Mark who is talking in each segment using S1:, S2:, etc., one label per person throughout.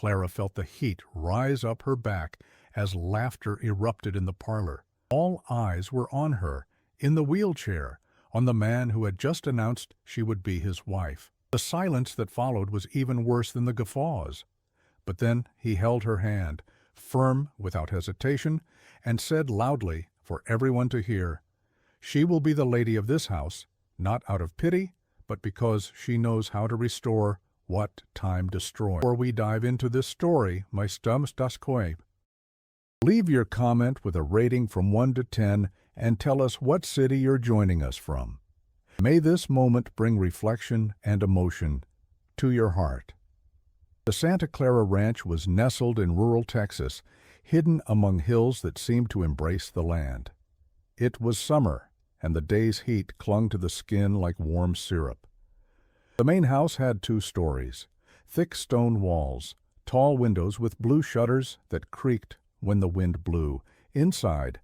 S1: Clara felt the heat rise up her back as laughter erupted in the parlor. All eyes were on her, in the wheelchair, on the man who had just announced she would be his wife. The silence that followed was even worse than the guffaws. But then he held her hand, firm, without hesitation, and said loudly, for everyone to hear, "She will be the lady of this house, not out of pity, but because she knows how to restore what time destroyed." Before we dive into this story, my stums das koi. Leave your comment with a rating from 1 to 10 and tell us what city you're joining us from. May this moment bring reflection and emotion to your heart. The Santa Clara Ranch was nestled in rural Texas, hidden among hills that seemed to embrace the land. It was summer, and the day's heat clung to the skin like warm syrup. The main house had 2 stories, thick stone walls, tall windows with blue shutters that creaked when the wind blew. Inside,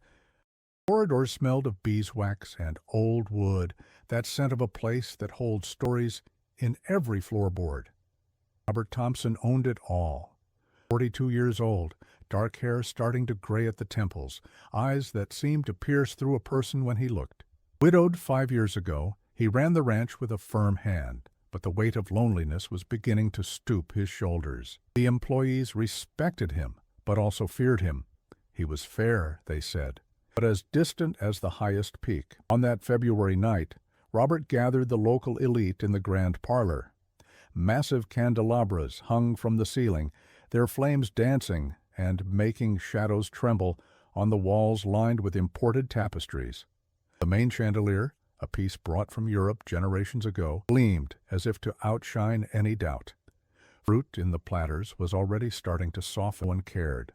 S1: corridors smelled of beeswax and old wood, that scent of a place that holds stories in every floorboard. Robert Thompson owned it all. 42 years old, dark hair starting to gray at the temples, eyes that seemed to pierce through a person when he looked. Widowed 5 years ago, he ran the ranch with a firm hand, but the weight of loneliness was beginning to stoop his shoulders. The employees respected him, but also feared him. He was fair, they said, but as distant as the highest peak. On that February night, Robert gathered the local elite in the grand parlor. Massive candelabras hung from the ceiling, their flames dancing and making shadows tremble on the walls lined with imported tapestries. The main chandelier, a piece brought from Europe generations ago, gleamed as if to outshine any doubt. Fruit in the platters was already starting to soften. No one cared.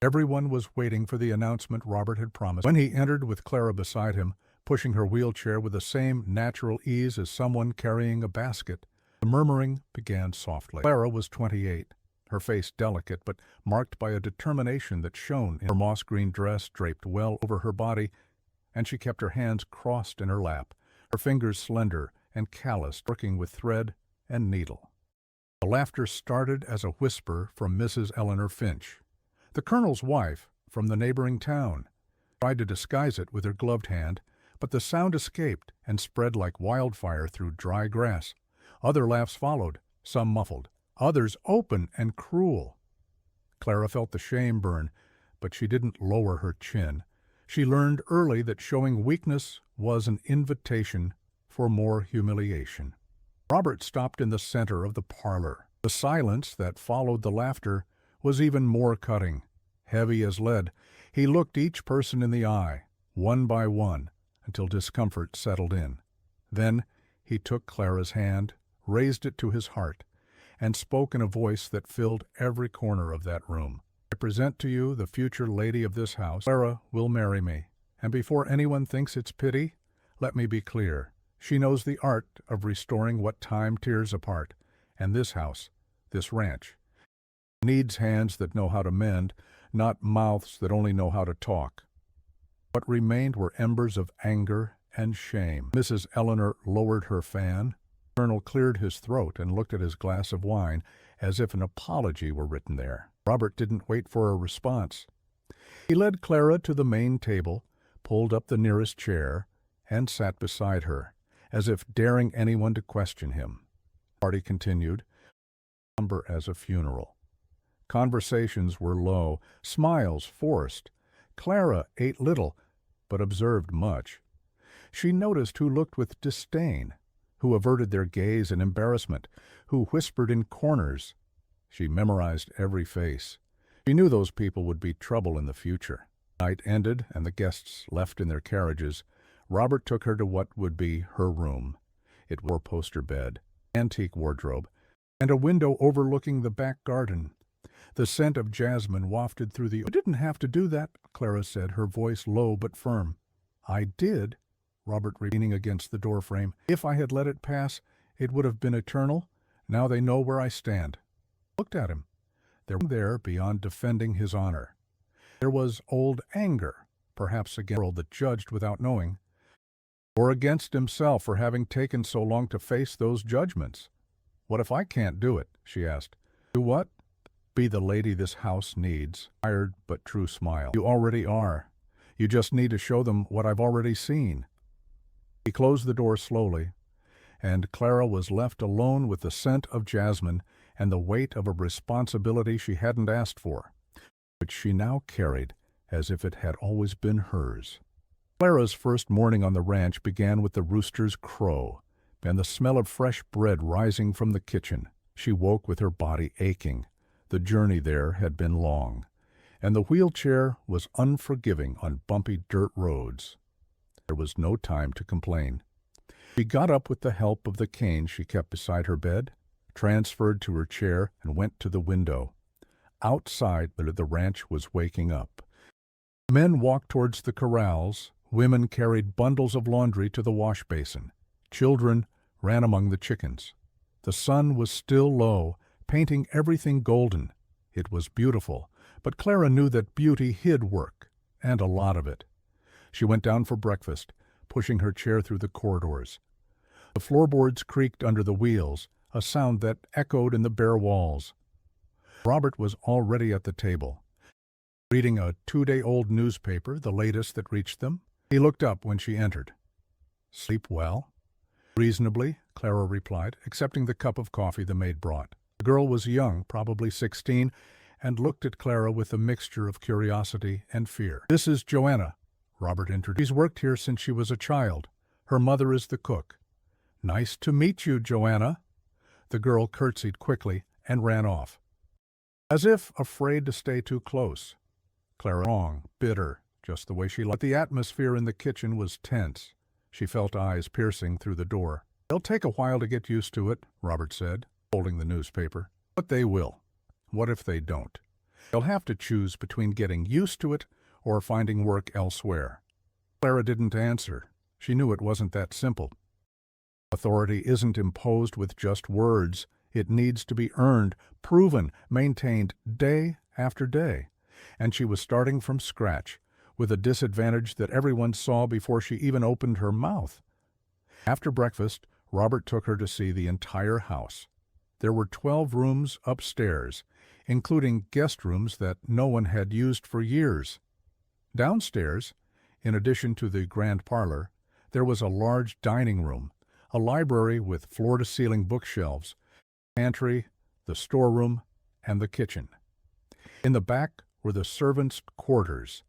S1: Everyone was waiting for the announcement Robert had promised. When he entered with Clara beside him, pushing her wheelchair with the same natural ease as someone carrying a basket, the murmuring began softly. Clara was 28, her face delicate but marked by a determination that shone in her moss-green dress draped well over her body, and she kept her hands crossed in her lap, her fingers slender and calloused, working with thread and needle. The laughter started as a whisper from Mrs. Eleanor Finch, the colonel's wife from the neighboring town. Tried to disguise it with her gloved hand, but the sound escaped and spread like wildfire through dry grass. Other laughs followed, some muffled, others open and cruel. Clara felt the shame burn, but she didn't lower her chin. She learned early that showing weakness was an invitation for more humiliation. Robert stopped in the center of the parlor. The silence that followed the laughter was even more cutting. Heavy as lead, he looked each person in the eye, one by one, until discomfort settled in. Then he took Clara's hand, raised it to his heart, and spoke in a voice that filled every corner of that room. "I present to you the future lady of this house. Clara will marry me, and before anyone thinks it's pity, let me be clear. She knows the art of restoring what time tears apart, and this house, this ranch, needs hands that know how to mend, not mouths that only know how to talk." What remained were embers of anger and shame. Mrs. Eleanor lowered her fan. The colonel cleared his throat and looked at his glass of wine as if an apology were written there. Robert didn't wait for a response. He led Clara to the main table, pulled up the nearest chair, and sat beside her, as if daring anyone to question him. The party continued, somber as a funeral. Conversations were low, smiles forced. Clara ate little, but observed much. She noticed who looked with disdain, who averted their gaze in embarrassment, who whispered in corners. She memorized every face. She knew those people would be trouble in the future. Night ended, and the guests left in their carriages. Robert took her to what would be her room. It wore a poster bed, antique wardrobe, and a window overlooking the back garden. The scent of jasmine wafted through the... "You didn't have to do that," Clara said, her voice low but firm. "I did," Robert leaning against the doorframe. "If I had let it pass, it would have been eternal. Now they know where I stand." Looked at him. There beyond defending his honor. There was old anger, perhaps against the world that judged without knowing, or against himself for having taken so long to face those judgments. "What if I can't do it?" she asked. "Do what?" Be the lady this house needs. Tired but true smile. You already are. You just need to show them what I've already seen. He closed the door slowly, and Clara was left alone with the scent of jasmine and the weight of a responsibility she hadn't asked for, which she now carried as if it had always been hers. Clara's first morning on the ranch began with the rooster's crow and the smell of fresh bread rising from the kitchen. She woke with her body aching. The journey there had been long, and the wheelchair was unforgiving on bumpy dirt roads. There was no time to complain. She got up with the help of the cane she kept beside her bed, transferred to her chair, and went to the window. Outside, the ranch was waking up. Men walked towards the corrals. Women carried bundles of laundry to the wash basin. Children ran among the chickens. The sun was still low, painting everything golden. It was beautiful, but Clara knew that beauty hid work, and a lot of it. She went down for breakfast, pushing her chair through the corridors. The floorboards creaked under the wheels, a sound that echoed in the bare walls. Robert was already at the table, reading a 2-day-old newspaper, the latest that reached them. He looked up when she entered. "Sleep well?" "Reasonably," Clara replied, accepting the cup of coffee the maid brought. The girl was young, probably 16, and looked at Clara with a mixture of curiosity and fear. "This is Joanna," Robert introduced. "She's worked here since she was a child. Her mother is the cook." "Nice to meet you, Joanna." The girl curtsied quickly and ran off, as if afraid to stay too close. Clara wrong, bitter, just the way she liked. The atmosphere in the kitchen was tense. She felt eyes piercing through the door. "They'll take a while to get used to it," Robert said, holding the newspaper. "But they will. What if they don't? They'll have to choose between getting used to it or finding work elsewhere." Clara didn't answer. She knew it wasn't that simple. Authority isn't imposed with just words. It needs to be earned, proven, maintained day after day. And she was starting from scratch, with a disadvantage that everyone saw before she even opened her mouth. After breakfast, Robert took her to see the entire house. There were 12 rooms upstairs, including guest rooms that no one had used for years. Downstairs, in addition to the grand parlor, there was a large dining room, a library with floor-to-ceiling bookshelves, pantry, the storeroom, and the kitchen. In the back were the servants' quarters.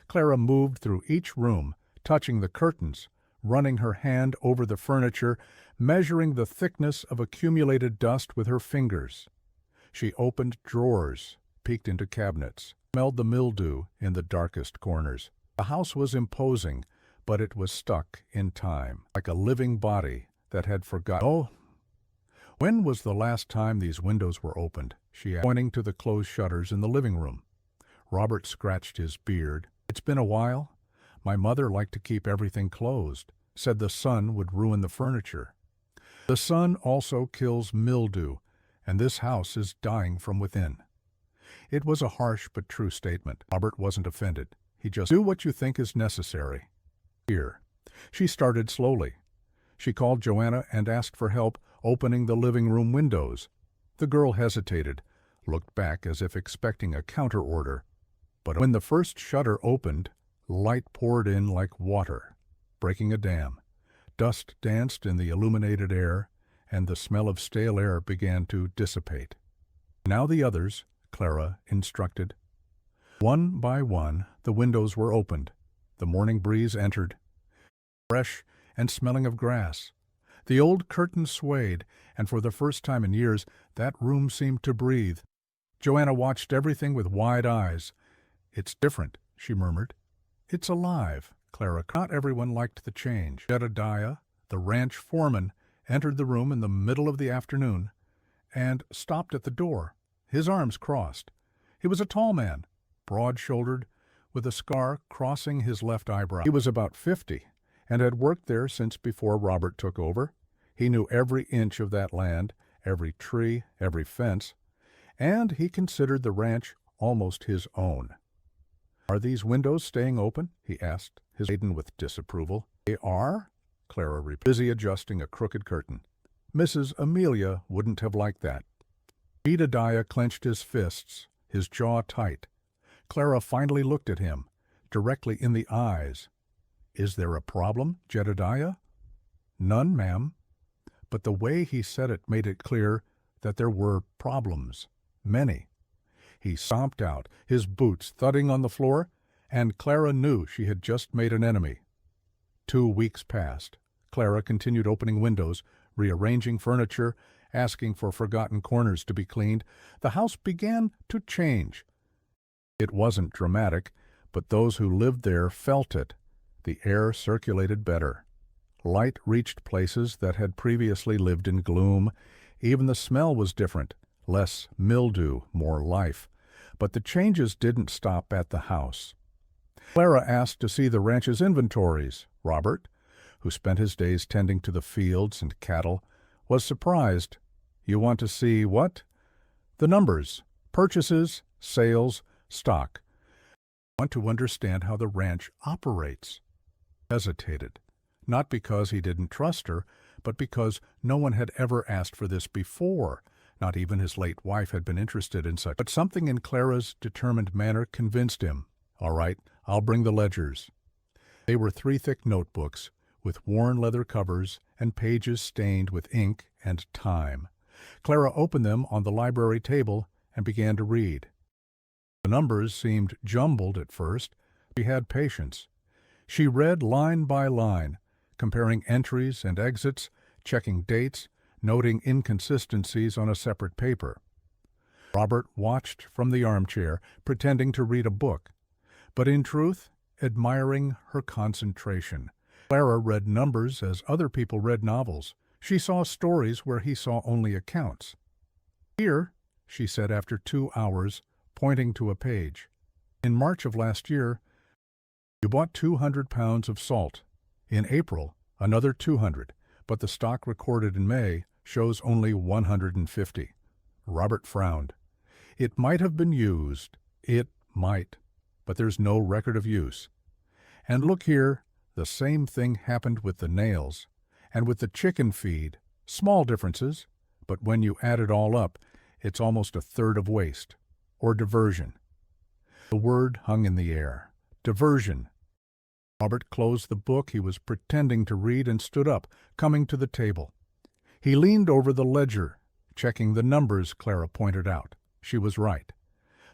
S1: Clara moved through each room, touching the curtains, running her hand over the furniture, measuring the thickness of accumulated dust with her fingers. She opened drawers, peeked into cabinets, smelled the mildew in the darkest corners. The house was imposing, but it was stuck in time, like a living body that had forgotten. "Oh, when was the last time these windows were opened?" she asked, pointing to the closed shutters in the living room. Robert scratched his beard. "It's been a while. My mother liked to keep everything closed, said the sun would ruin the furniture. The sun also kills mildew, and this house is dying from within." It was a harsh but true statement. Robert wasn't offended. He just, "Do what you think is necessary." Here. She started slowly. She called Joanna and asked for help opening the living room windows. The girl hesitated, looked back as if expecting a counter-order. But when the first shutter opened, light poured in like water, breaking a dam. Dust danced in the illuminated air, and the smell of stale air began to dissipate. "Now the others," Clara instructed. One by one, the windows were opened. The morning breeze entered, fresh and smelling of grass. The old curtains swayed, and for the first time in years, that room seemed to breathe. Joanna watched everything with wide eyes. "It's different," she murmured. "It's alive," Clara. Not everyone liked the change. Jedediah, the ranch foreman, entered the room in the middle of the afternoon and stopped at the door, his arms crossed. He was a tall man, broad-shouldered, with a scar crossing his left eyebrow. He was about 50 and had worked there since before Robert took over. He knew every inch of that land, every tree, every fence, and he considered the ranch almost his own. "Are these windows staying open?" he asked, his laden with disapproval. "They are?" Clara replied, busy adjusting a crooked curtain. "Mrs. Amelia wouldn't have liked that." Jedediah clenched his fists, his jaw tight. Clara finally looked at him, directly in the eyes. "Is there a problem, Jedediah?" "None, ma'am." But the way he said it made it clear that there were problems. Many. He stomped out, his boots thudding on the floor, and Clara knew she had just made an enemy. 2 weeks passed. Clara continued opening windows, rearranging furniture, asking for forgotten corners to be cleaned. The house began to change. It wasn't dramatic, but those who lived there felt it. The air circulated better. Light reached places that had previously lived in gloom. Even the smell was different, less mildew, more life. But the changes didn't stop at the house. Clara asked to see the ranch's inventories. Robert, who spent his days tending to the fields and cattle, was surprised. "You want to see what?" "The numbers, purchases, sales, stock. I want to understand how the ranch operates." Hesitated, not because he didn't trust her, but because no one had ever asked for this before. Not even his late wife had been interested in such. But something in Clara's determined manner convinced him. "All right, I'll bring the ledgers." They were 3 thick notebooks, with worn leather covers and pages stained with ink and time. Clara opened them on the library table and began to read. The numbers seemed jumbled at first. She had patience. She read line by line, comparing entries and exits, checking dates, noting inconsistencies on a separate paper. Robert watched from the armchair, pretending to read a book, but in truth, admiring her concentration. Clara read numbers as other people read novels. She saw stories where he saw only accounts. "Here," she said after 2 hours, pointing to a page. "In March of last year, you bought 200 pounds of salt. In April, another 200, but the stock recorded in May shows only 150. Robert frowned. "It might have been used. It might. But there's no record of use. And look here, the same thing happened with the nails. And with the chicken feed. Small differences, but when you add it all up, it's almost a third of waste. Or diversion." The word hung in the air. Diversion. Robert closed the book he was pretending to read and stood up, coming to the table. He leaned over the ledger, checking the numbers Clara pointed out. She was right.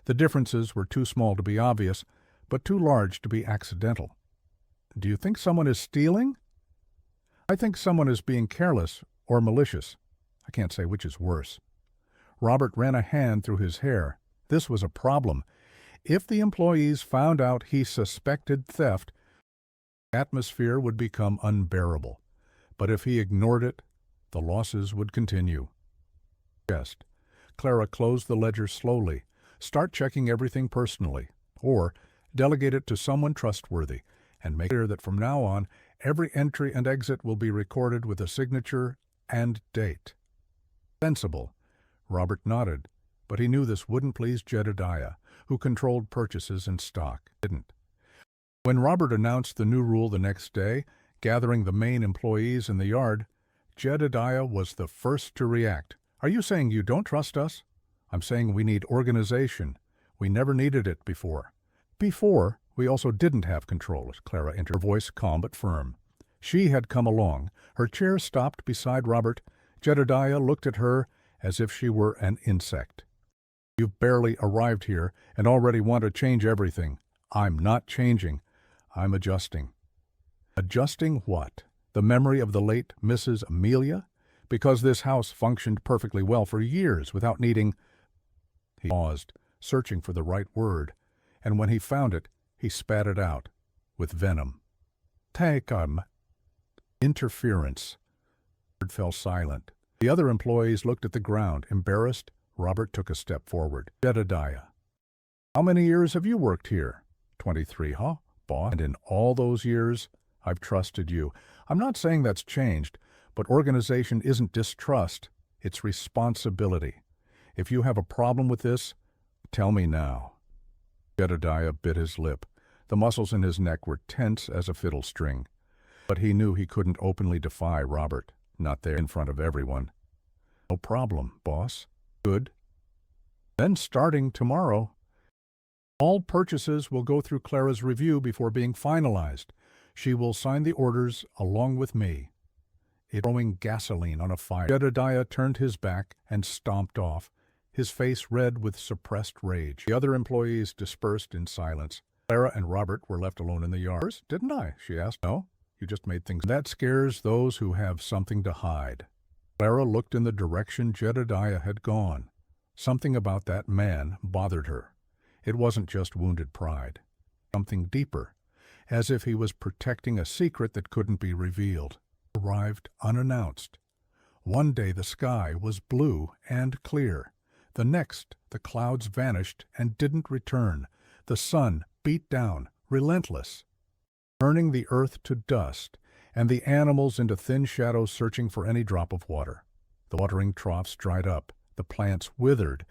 S1: The differences were too small to be obvious, but too large to be accidental. "Do you think someone is stealing?" "I think someone is being careless or malicious. I can't say which is worse." Robert ran a hand through his hair. This was a problem. If the employees found out he suspected theft, the atmosphere would become unbearable. But if he ignored it, the losses would continue. Just. Clara closed the ledger slowly. Start checking everything personally, or delegate it to someone trustworthy, and make clear that from now on, every entry and exit will be recorded with a signature and date. Sensible. Robert nodded, but he knew this wouldn't please Jedediah, who controlled purchases and stock. Didn't. When Robert announced the new rule the next day, gathering the main employees in the yard, Jedediah was the first to react. "Are you saying you don't trust us?" "I'm saying we need organization. We never needed it before." "Before, we also didn't have control," Clara entered, her voice calm but firm. She had come along. Her chair stopped beside Robert. Jedediah looked at her as if she were an insect. "You've barely arrived here and already want to change everything." "I'm not changing. I'm adjusting." "Adjusting what? The memory of the late Mrs. Amelia? Because this house functioned perfectly well for years without needing—" He paused, searching for the right word, and when he found it, he spat it out, with venom. "Take 'em." Interference. Robert fell silent. The other employees looked at the ground. Embarrassed, Robert took a step forward. "Jedediah, how many years have you worked here?" 23, huh, boss? "And in all those years, I've trusted you." "I'm not saying that's changed, but organization isn't distrust. It's responsibility. If you have a problem with this, tell me now." Jedediah bit his lip. The muscles in his neck were tense as a fiddle string. But he knew he couldn't openly defy Robert, not there in front of everyone. "No problem, boss." "Good. Then starting tomorrow, all purchases will go through Clara's review before being finalized. She will sign the orders along with me. It's throwing gasoline on a fire. Jedediah turned his back and stomped off, his face red with suppressed rage. The other employees dispersed in silence. Clara and Robert were left alone in the yard. "Didn't I?" she asked. "No, you just made things." "That scares those who have something to hide." Clara looked in the direction Jedediah had gone. Something about that man bothered her. It wasn't just wounded pride. Something deeper, as if he was protecting a secret that couldn't be revealed. Arrived unannounced. One day the sky was blue and clear. The next, the clouds vanished and didn't return. The sun beat down, relentless, turning the earth to dust, and the animals into thin shadows searching for any drop of water. The watering troughs dried up, the plants withered.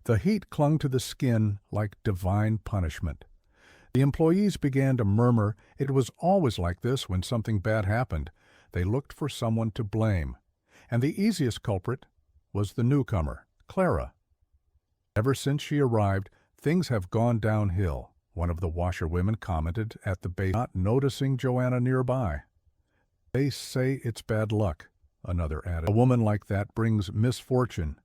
S1: The heat clung to the skin like divine punishment. The employees began to murmur it was always like this when something bad happened. They looked for someone to blame, and the easiest culprit was the newcomer, Clara. Ever since she arrived, things have gone downhill, one of the washerwomen commented at the base, not noticing Joanna nearby. "They say it's bad luck," another added. "A woman like that brings misfortune."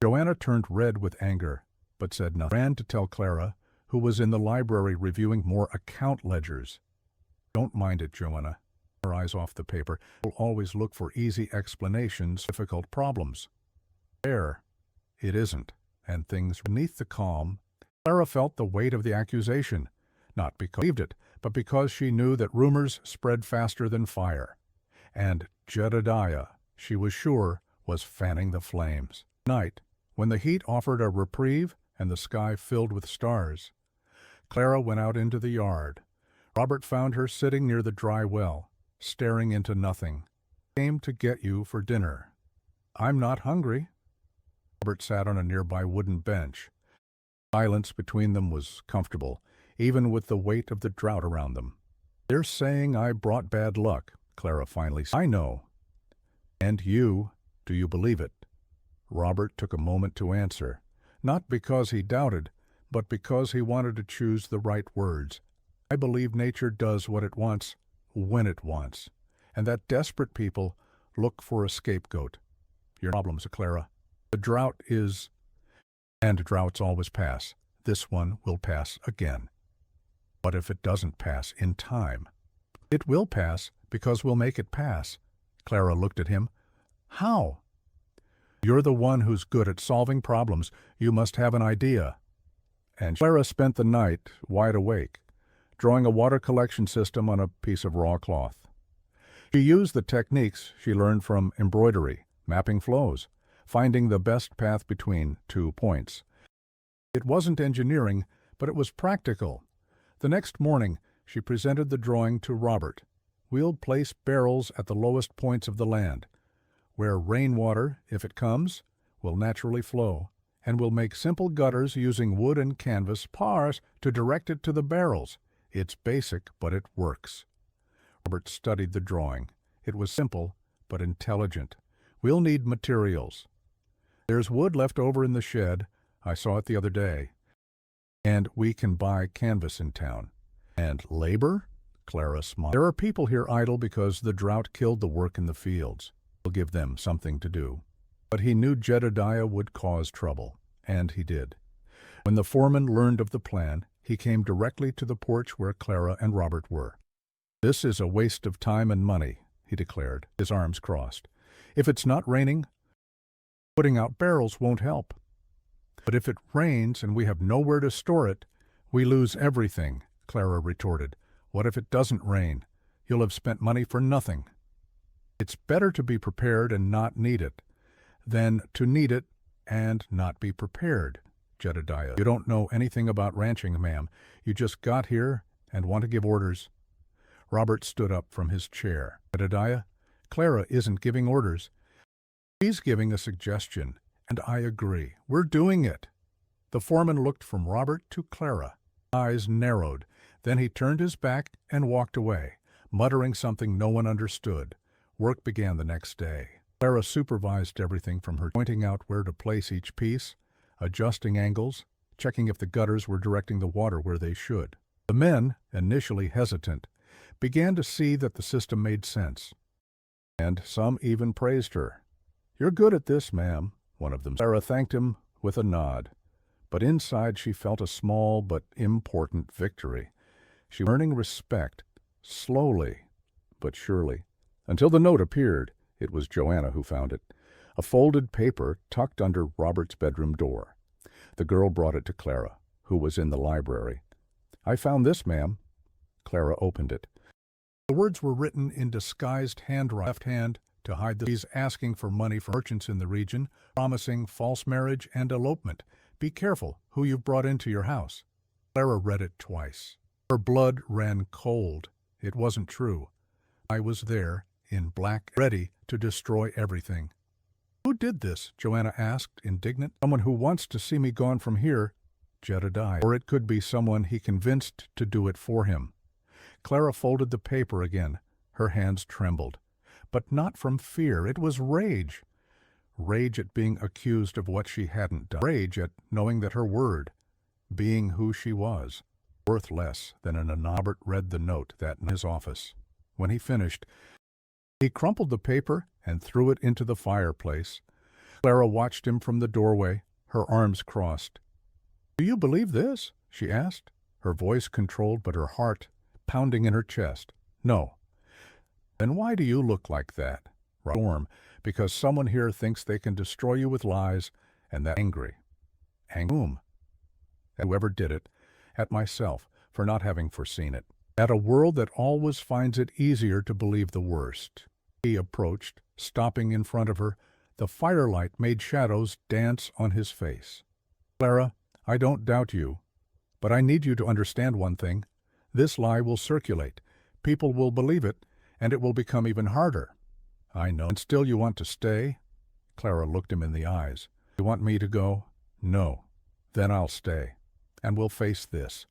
S1: Joanna turned red with anger, but said nothing. Ran to tell Clara, who was in the library reviewing more account ledgers. "Don't mind it, Joanna." Her eyes off the paper. "We'll always look for easy explanations for difficult problems." There, it isn't, and things beneath the calm. Clara felt the weight of the accusation, not because she believed it, but because she knew that rumors spread faster than fire. And Jedediah, she was sure, was fanning the flames. Night, when the heat offered a reprieve and the sky filled with stars, Clara went out into the yard. Robert found her sitting near the dry well, staring into nothing. "Came to get you for dinner." "I'm not hungry." Robert sat on a nearby wooden bench. Silence between them was comfortable, even with the weight of the drought around them. "They're saying I brought bad luck," Clara finally said. "I know." "And you, do you believe it?" Robert took a moment to answer, not because he doubted, but because he wanted to choose the right words. "I believe nature does what it wants, when it wants, and that desperate people look for a scapegoat. Your problems, Clara. The drought is, and droughts always pass. This one will pass again. What if it doesn't pass in time?" "It will pass, because we'll make it pass." Clara looked at him. "How?" "You're the one who's good at solving problems. You must have an idea." And Clara spent the night wide awake, drawing a water collection system on a piece of raw cloth. She used the techniques she learned from embroidery, mapping flows, finding the best path between 2 points. It wasn't engineering, but it was practical. The next morning, she presented the drawing to Robert. "We'll place barrels at the lowest points of the land, where rainwater, if it comes, will naturally flow, and we'll make simple gutters using wood and canvas pars to direct it to the barrels. It's basic, but it works." Robert studied the drawing. It was simple, but intelligent. "We'll need materials. There's wood left over in the shed. I saw it the other day. And we can buy canvas in town." "And labor?" Clara smiled. "There are people here idle because the drought killed the work in the fields. We'll give them something to do." But he knew Jedediah would cause trouble, and he did. When the foreman learned of the plan, he came directly to the porch where Clara and Robert were. "This is a waste of time and money," he declared, his arms crossed. "If it's not raining, putting out barrels won't help. But if it rains and we have nowhere to store it, we lose everything," Clara retorted. "What if it doesn't rain? You'll have spent money for nothing." "It's better to be prepared and not need it, than to need it and not be prepared, Jedediah. You don't know anything about ranching, ma'am. You just got here and want to give orders." Robert stood up from his chair. "Jedediah, Clara isn't giving orders. She's giving a suggestion, and I agree. We're doing it." The foreman looked from Robert to Clara. Eyes narrowed. Then he turned his back and walked away, muttering something no one understood. Work began the next day. Clara supervised everything from her pointing out where to place each piece, adjusting angles, checking if the gutters were directing the water where they should. The men, initially hesitant, began to see that the system made sense. And some even praised her. "You're good at this, ma'am," one of them. Clara thanked him with a nod, but inside she felt a small but important victory. She was earning respect, slowly but surely. Until the note appeared, it was Joanna who found it. A folded paper tucked under Robert's bedroom door. The girl brought it to Clara, who was in the library. "I found this, ma'am." Clara opened it. The words were written in disguised handwriting, left hand, to hide the. "He's asking for money from merchants in the region, promising false marriage and elopement. Be careful who you've brought into your house." Clara read it twice. Her blood ran cold. It wasn't true. I was there, in black, ready to destroy everything. "Who did this?" Joanna asked, indignant. "Someone who wants to see me gone from here, Jedediah. Or it could be someone he convinced to do it for him." Clara folded the paper again. Her hands trembled. But not from fear. It was rage. Rage at being accused of what she hadn't done. Rage at knowing that her word, being who she was, worth less than an anonymous. Robert read the note that in his office. When he finished, he crumpled the paper and threw it into the fireplace. Clara watched him from the doorway, her arms crossed. "Do you believe this?" she asked, her voice controlled but her heart pounding in her chest. "No." "Then why do you look like that?" "Storm, because someone here thinks they can destroy you with lies, and that angry." "Angry whom?" "At whoever did it, at myself, for not having foreseen it. At a world that always finds it easier to believe the worst." He approached, stopping in front of her. The firelight made shadows dance on his face. "Clara, I don't doubt you, but I need you to understand one thing. This lie will circulate. People will believe it, and it will become even harder." "I know. And still you want to stay?" Clara looked him in the eyes. "You want me to go?" "No." "Then I'll stay, and we'll face this.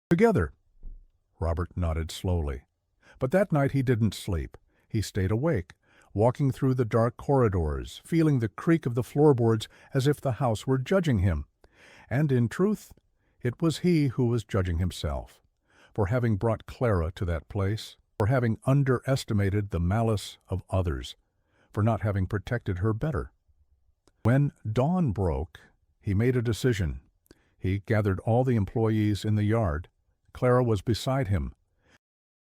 S1: Together." Robert nodded slowly. But that night he didn't sleep. He stayed awake, walking through the dark corridors, feeling the creak of the floorboards as if the house were judging him. And in truth, it was he who was judging himself, for having brought Clara to that place, for having underestimated the malice of others, for not having protected her better. When dawn broke, he made a decision. He gathered all the employees in the yard. Clara was beside him.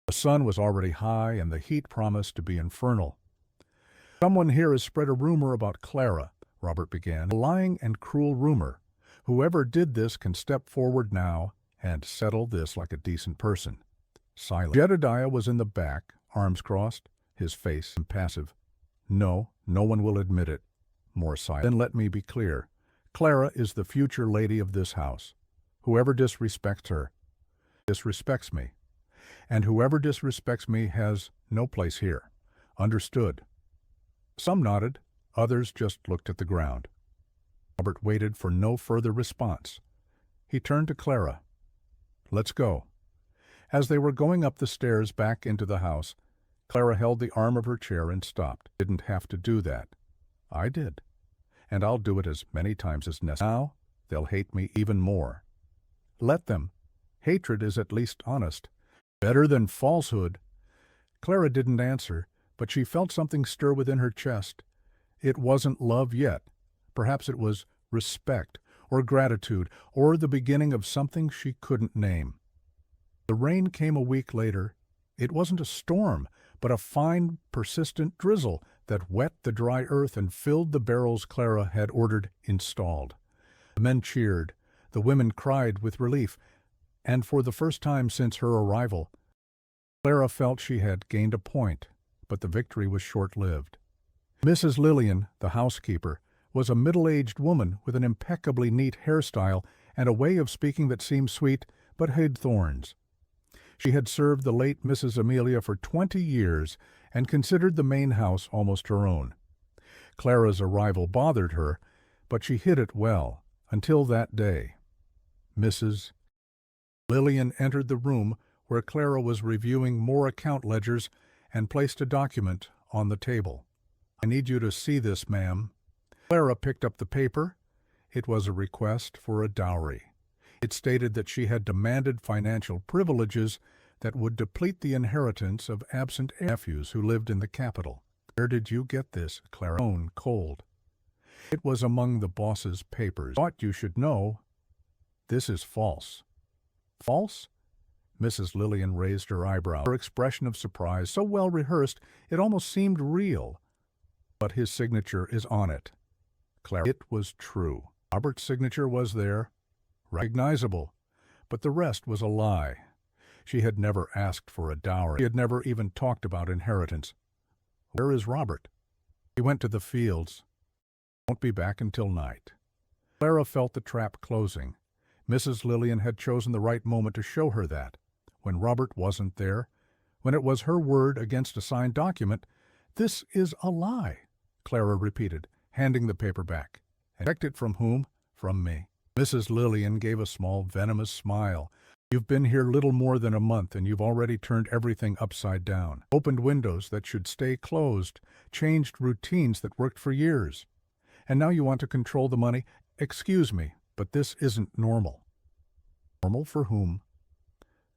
S1: The sun was already high, and the heat promised to be infernal. "Someone here has spread a rumor about Clara," Robert began. "A lying and cruel rumor. Whoever did this can step forward now and settle this like a decent person." Silence. Jedediah was in the back, arms crossed, his face impassive. "No, no one will admit it." More silence. "Then let me be clear. Clara is the future lady of this house. Whoever disrespects her, disrespects me. And whoever disrespects me has no place here. Understood?" Some nodded, others just looked at the ground. Robert waited for no further response. He turned to Clara. "Let's go." As they were going up the stairs back into the house, Clara held the arm of her chair and stopped. "Didn't have to do that." "I did. And I'll do it as many times as necessary. Now they'll hate me even more." "Let them. Hatred is at least honest. Better than falsehood." Clara didn't answer, but she felt something stir within her chest. It wasn't love yet. Perhaps it was respect, or gratitude, or the beginning of something she couldn't name. The rain came a week later. It wasn't a storm, but a fine, persistent drizzle that wet the dry earth and filled the barrels Clara had ordered installed. The men cheered. The women cried with relief. And for the first time since her arrival, Clara felt she had gained a point, but the victory was short-lived. Mrs. Lillian, the housekeeper, was a middle-aged woman with an impeccably neat hairstyle and a way of speaking that seemed sweet but hid thorns. She had served the late Mrs. Amelia for 20 years and considered the main house almost her own. Clara's arrival bothered her, but she hid it well, until that day. Mrs. Lillian entered the room where Clara was reviewing more account ledgers and placed a document on the table. "I need you to see this, ma'am." Clara picked up the paper. It was a request for a dowry. It stated that she had demanded financial privileges that would deplete the inheritance of absent nephews who lived in the capital. "Where did you get this?" Clara moaned cold. "It was among the boss's papers. Thought you should know. This is false." "False?" Mrs. Lillian raised her eyebrows, her expression of surprise so well rehearsed it almost seemed real. "But his signature is on it." Clara, it was true. Robert's signature was there, recognizable, but the rest was a lie. She had never asked for a dowry. She had never even talked about inheritance. "Where is Robert?" "He went to the fields. Won't be back until night." Clara felt the trap closing. Mrs. Lillian had chosen the right moment to show her that. When Robert wasn't there, when it was her word against a signed document. "This is a lie," Clara repeated, handing the paper back. "And checked it from whom?" "From me." Mrs. Lillian gave a small, venomous smile. "You've been here little more than a month, and you've already turned everything upside down. Opened windows that should stay closed, changed routines that worked for years. And now you want to control the money? Excuse me, but this isn't normal." "Normal for whom?"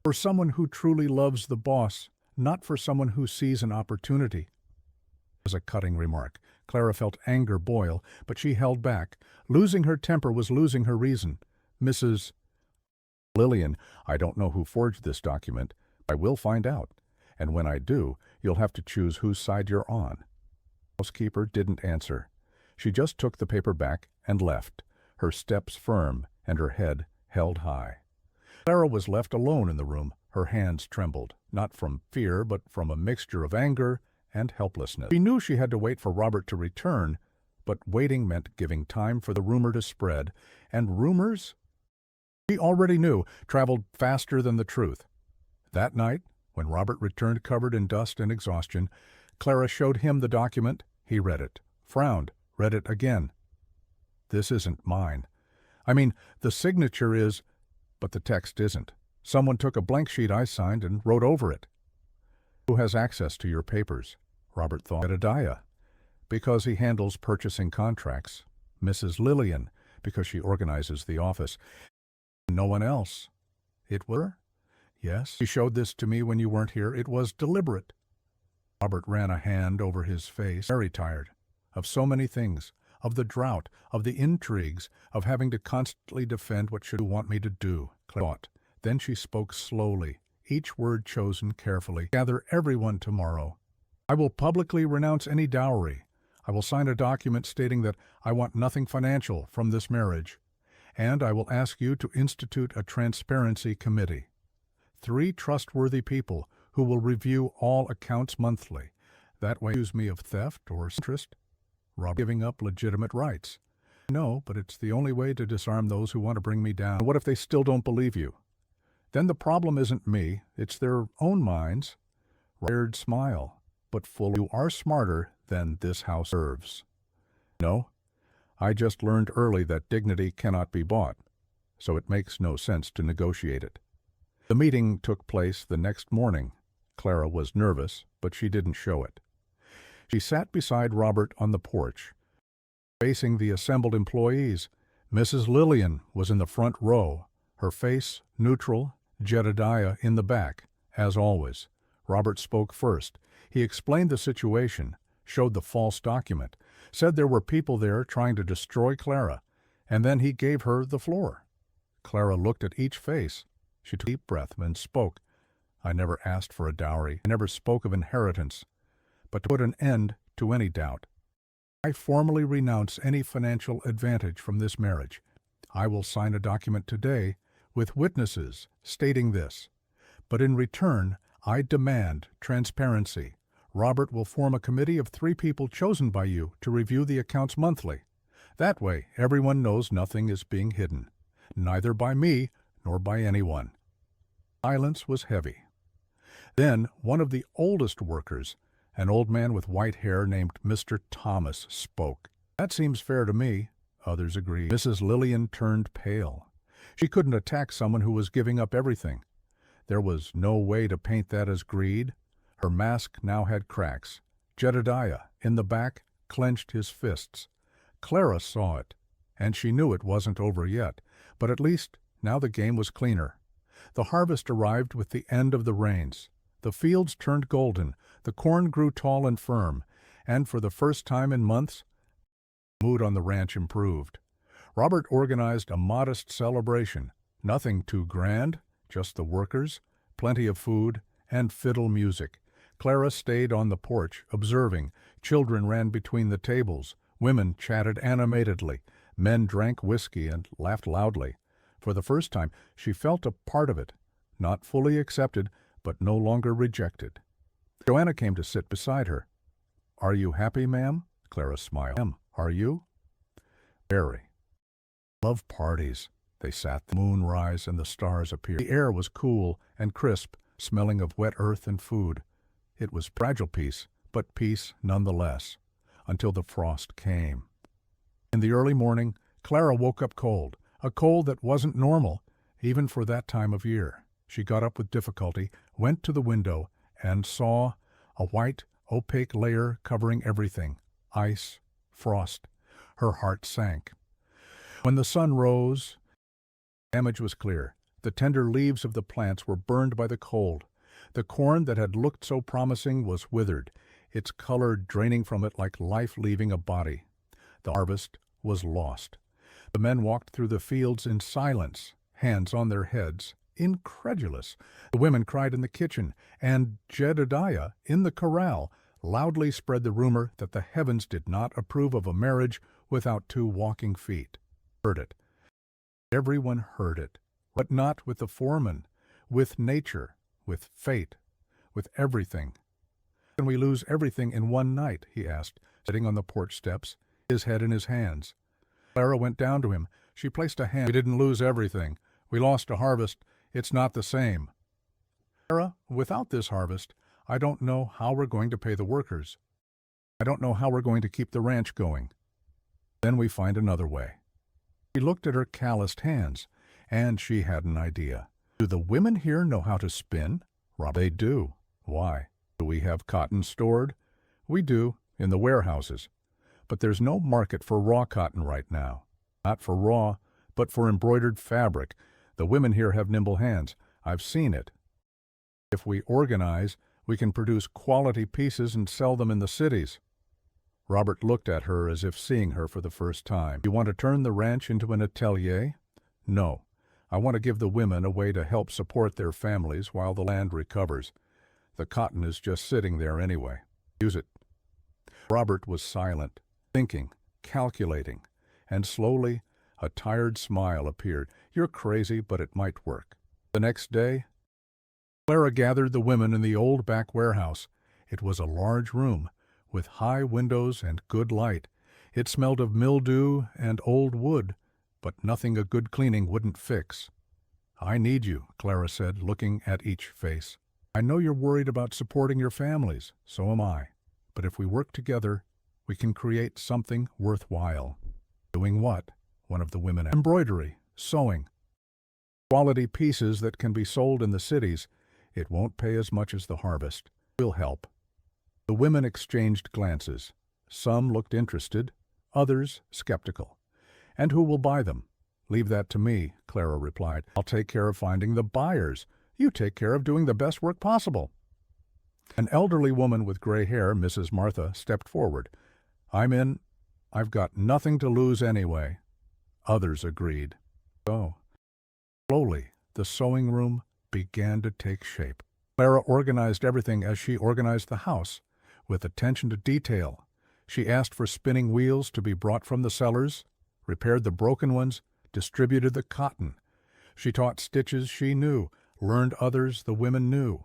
S1: "For someone who truly loves the boss, not for someone who sees an opportunity." It was a cutting remark. Clara felt anger boil, but she held back. Losing her temper was losing her reason. "Mrs. Lillian, I don't know who forged this document. I will find out. And when I do, you'll have to choose whose side you're on." The housekeeper didn't answer. She just took the paper back and left, her steps firm and her head held high. Clara was left alone in the room. Her hands trembled, not from fear, but from a mixture of anger and helplessness. She knew she had to wait for Robert to return, but waiting meant giving time for the rumor to spread, and rumors, she already knew, traveled faster than the truth. That night, when Robert returned covered in dust and exhaustion, Clara showed him the document. He read it, frowned, read it again. "This isn't mine. I mean, the signature is, but the text isn't. Someone took a blank sheet I signed and wrote over it." "Who has access to your papers?" Robert thought. "Jedediah, because he handles purchasing contracts. Mrs. Lillian, because she organizes the office. No one else." "It was her?" "Yes. She showed this to me when you weren't here. It was deliberate." Robert ran a hand over his face, very tired. Of so many things. Of the drought, of the intrigues, of having to constantly defend what should you want me to do, Clara thought. Then she spoke slowly, each word chosen carefully. "Gather everyone tomorrow. I will publicly renounce any dowry. I will sign a document stating that I want nothing financial from this marriage. And I will ask you to institute a transparency committee. 3 trustworthy people who will review all accounts monthly. That way, accuse me of theft or interest. Rob, giving up legitimate rights. No, but it's the only way to disarm those who want to bring me down. What if they still don't believe you? Then the problem isn't me, it's their own minds." Weird smile, but full. "You are smarter than this house serves." "No, I just learned early that dignity cannot be bought, so it makes no sense to negotiate it." The meeting took place the next morning. Clara was nervous, but she didn't show it. She sat beside Robert on the porch, facing the assembled employees. Mrs. Lillian was in the front row, her face neutral, Jedediah in the back, as always. Robert spoke first. He explained the situation, showed the false document, said there were people there trying to destroy Clara, and then he gave her the floor. Clara looked at each face. She took a deep breath and spoke. "I never asked for a dowry. I never spoke of inheritance. But to put an end to any doubt, I formally renounce any financial advantage from this marriage. I will sign a document today with witnesses stating this. But in return, I demand transparency. Robert will form a committee of 3 people chosen by you to review the accounts monthly. That way, everyone knows nothing is being hidden, neither by me nor by anyone." Silence was heavy. Then one of the oldest workers, an old man with white hair named Mr. Thomas, spoke. "That seems fair to me," others agreed. Mrs. Lillian turned pale. She couldn't attack someone who was giving up everything. There was no way to paint that as greed. Her mask now had cracks. Jedediah, in the back, clenched his fists. Clara saw it. And she knew it wasn't over yet, but at least now the game was cleaner. The harvest arrived with the end of the rains. The fields turned golden, the corn grew tall and firm, and for the first time in months, the mood on the ranch improved. Robert organized a modest celebration, nothing too grand, just the workers, plenty of food, and fiddle music. Clara stayed on the porch, observing. Children ran between the tables. Women chatted animatedly. Men drank whiskey and laughed loudly. For the first time, she felt a part of it, not fully accepted, but no longer rejected. Joanna came to sit beside her. "Are you happy, ma'am?" Clara smiled. "Are you?" "Very. Love parties." They sat. The moon rise and the stars appeared. The air was cool and crisp, smelling of wet earth and food. It was fragile peace, but peace nonetheless, until the frost came. In the early morning, Clara woke up cold, a cold that wasn't normal, even for that time of year. She got up with difficulty, went to the window, and saw a white, opaque layer covering everything, ice, frost. Her heart sank. When the sun rose, the damage was clear. The tender leaves of the plants were burned by the cold. The corn that had looked so promising was withered, its color draining from it like life leaving a body. The harvest was lost. The men walked through the fields in silence, hands on their heads, incredulous. The women cried in the kitchen, and Jedediah, in the corral, loudly spread the rumor that the heavens did not approve of a marriage without 2 walking feet. Heard it. Everyone heard it, but not with the foreman, with nature, with fate, with everything. "Can we lose everything in one night?" he asked, sitting on the porch steps, his head in his hands. Clara went down to him. She placed a hand. "We didn't lose everything. We lost a harvest. It's not the same." "Clara, without this harvest, I don't know how we're going to pay the workers. I don't know how we're going to keep the ranch going. Then we find another way." She looked at her calloused hands, and she had an idea. "Do the women here know how to spin?" "They do." "Why? Do we have cotton stored?" "We do, in the warehouses. But there's no market for raw cotton right now. Not for raw, but for embroidered fabric. The women here have nimble hands. I've seen it. If we organize, we can produce quality pieces and sell them in the cities." Robert looked at her as if seeing her for the first time. "You want to turn the ranch into an atelier?" "No. I want to give the women a way to help support their families while the land recovers. The cotton is just sitting there anyway. Use it." Robert was silent, thinking, calculating, and slowly a tired smile appeared. "You're crazy, but it might work." The next day, Clara gathered the women in the old back warehouse. It was a large room, with high windows and good light. It smelled of mildew and old wood, but nothing a good cleaning wouldn't fix. "I need you," Clara said, looking at each face. "I know you're worried about supporting your families. So am I. But if we work together, we can create something worthwhile." "Doing what?" one of the women asked. "Embroidery, sewing. Quality pieces that can be sold in the cities. It won't pay as much as the harvest. We'll help." The women exchanged glances. Some looked interested, others skeptical. "And who will buy them?" "Leave that to me," Clara replied. "I'll take care of finding the buyers. You take care of doing the best work possible." An elderly woman with gray hair, Mrs. Martha, stepped forward. "I'm in. I've got nothing to lose anyway." Others agreed. So, slowly, the sewing room began to take shape. Clara organized everything as she organized the house, with attention to detail. She asked for spinning wheels to be brought from the cellars, repaired the broken ones, distributed the cotton. She taught stitches she knew, learned others the women knew.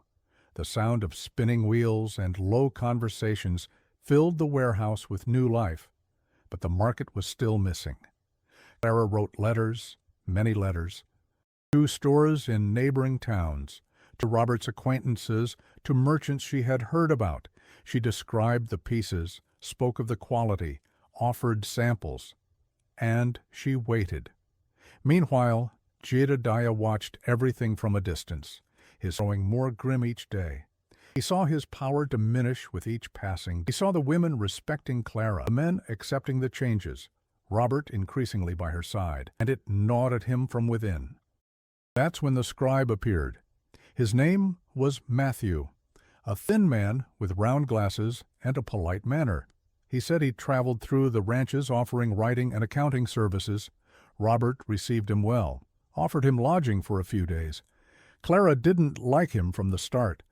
S1: The sound of spinning wheels and low conversations filled the warehouse with new life, but the market was still missing. Clara wrote letters, many letters, to stores in neighboring towns, to Robert's acquaintances, to merchants she had heard about. She described the pieces, spoke of the quality, offered samples, and she waited. Meanwhile, Jedediah watched everything from a distance, his growing more grim each day. He saw his power diminish with each passing. He saw the women respecting Clara, the men accepting the changes. Robert increasingly by her side, and it gnawed at him from within. That's when the scribe appeared. His name was Matthew, a thin man with round glasses and a polite manner. He said he'd traveled through the ranches offering writing and accounting services. Robert received him well, offered him lodging for a few days. Clara didn't like him from the start.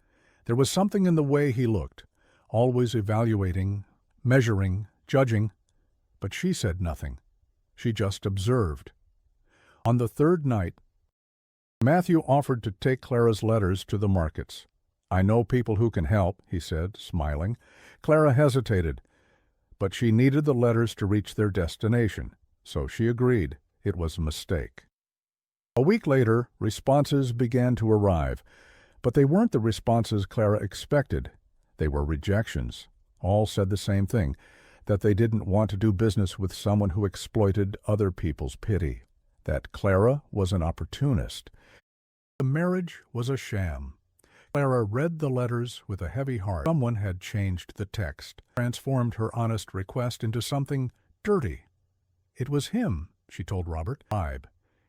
S1: There was something in the way he looked, always evaluating, measuring, judging, but she said nothing. She just observed. On the third night, Matthew offered to take Clara's letters to the markets. "I know people who can help," he said, smiling. Clara hesitated, but she needed the letters to reach their destination, so she agreed. It was a mistake. A week later, responses began to arrive, but they weren't the responses Clara expected. They were rejections. All said the same thing, that they didn't want to do business with someone who exploited other people's pity, that Clara was an opportunist. The marriage was a sham. Clara read the letters with a heavy heart. Someone had changed the text, transformed her honest request into something dirty. It was him, she told Robert.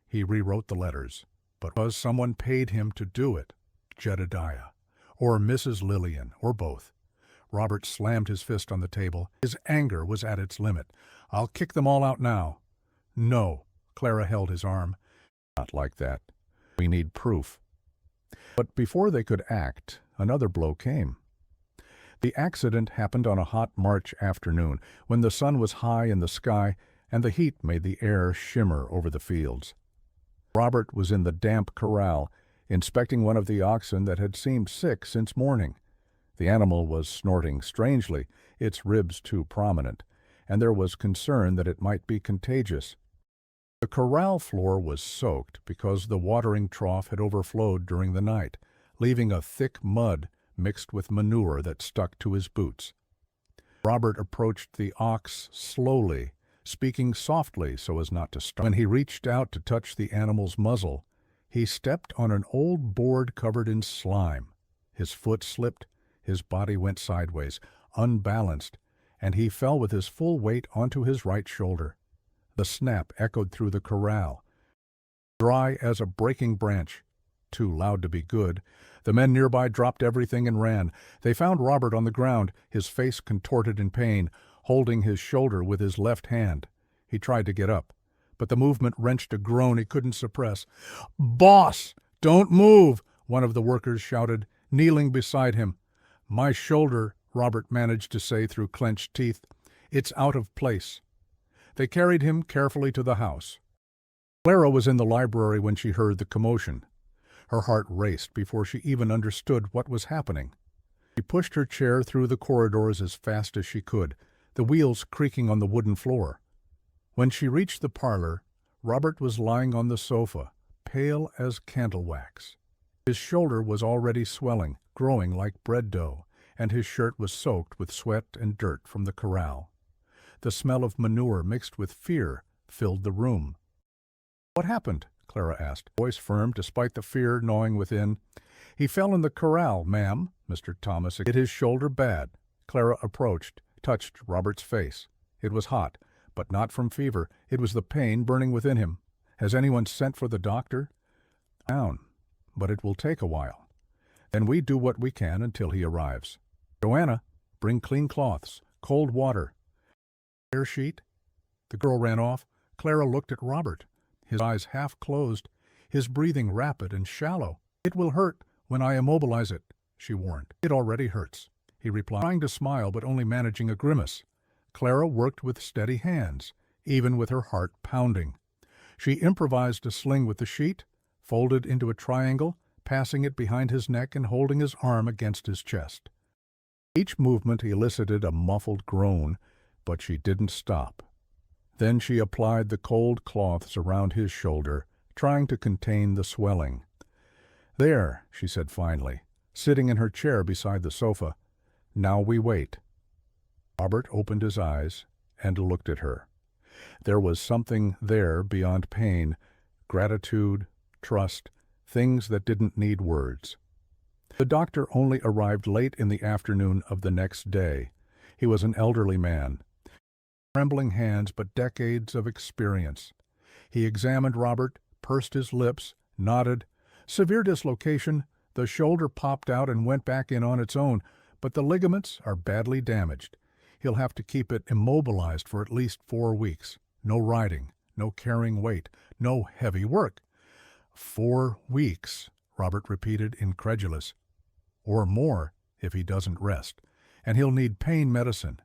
S1: He rewrote the letters, but was someone paid him to do it? Jedediah, or Mrs. Lillian, or both. Robert slammed his fist on the table. His anger was at its limit. "I'll kick them all out now." "No," Clara held his arm. "Not like that. We need proof." But before they could act, another blow came. The accident happened on a hot March afternoon, when the sun was high in the sky and the heat made the air shimmer over the fields. Robert was in the damp corral, inspecting one of the oxen that had seemed sick since morning. The animal was snorting strangely, its ribs too prominent, and there was concern that it might be contagious. The corral floor was soaked because the watering trough had overflowed during the night, leaving a thick mud mixed with manure that stuck to his boots. Robert approached the ox slowly, speaking softly so as not to startle. When he reached out to touch the animal's muzzle, he stepped on an old board covered in slime. His foot slipped, his body went sideways, unbalanced, and he fell with his full weight onto his right shoulder. The snap echoed through the corral, dry as a breaking branch. Too loud to be good. The men nearby dropped everything and ran. They found Robert on the ground, his face contorted in pain, holding his shoulder with his left hand. He tried to get up, but the movement wrenched a groan he couldn't suppress. "Boss, don't move!" one of the workers shouted, kneeling beside him. "My shoulder," Robert managed to say through clenched teeth. "It's out of place." They carried him carefully to the house. Clara was in the library when she heard the commotion. Her heart raced before she even understood what was happening. She pushed her chair through the corridors as fast as she could, the wheels creaking on the wooden floor. When she reached the parlor, Robert was lying on the sofa, pale as candle wax. His shoulder was already swelling, growing like bread dough, and his shirt was soaked with sweat and dirt from the corral. The smell of manure mixed with fear filled the room. "What happened?" Clara asked, voice firm despite the fear gnawing within. "He fell in the corral, ma'am," Mr. Thomas hit his shoulder bad. Clara approached, touched Robert's face. It was hot, but not from fever. It was the pain burning within him. "Has anyone sent for the doctor?" "Down, but it will take a while. Then we do what we can until he arrives. Joanna, bring clean cloths, cold water." "Air sheet?" The girl ran off. Clara looked at Robert, his eyes half closed, his breathing rapid and shallow. "It will hurt when I immobilize it," she warned. "It already hurts," he replied, trying to smile but only managing a grimace. Clara worked with steady hands, even with her heart pounding. She improvised a sling with the sheet, folded into a triangle, passing it behind his neck and holding his arm against his chest. Each movement elicited a muffled groan, but she didn't stop. Then she applied the cold cloths around his shoulder, trying to contain the swelling. "There," she said finally, sitting in her chair beside the sofa. "Now we wait." Robert opened his eyes and looked at her. There was something there beyond pain, gratitude, trust, things that didn't need words. The doctor only arrived late in the afternoon of the next day. He was an elderly man. trembling hands but decades of experience. He examined Robert, pursed his lips, nodded. Severe dislocation. The shoulder popped out and went back in on its own, but the ligaments are badly damaged. He'll have to keep it immobilized for at least 4 weeks. No riding, no carrying weight, no heavy work. 4 weeks, Robert repeated, incredulous. Or more if he doesn't rest. And he'll need pain medicine.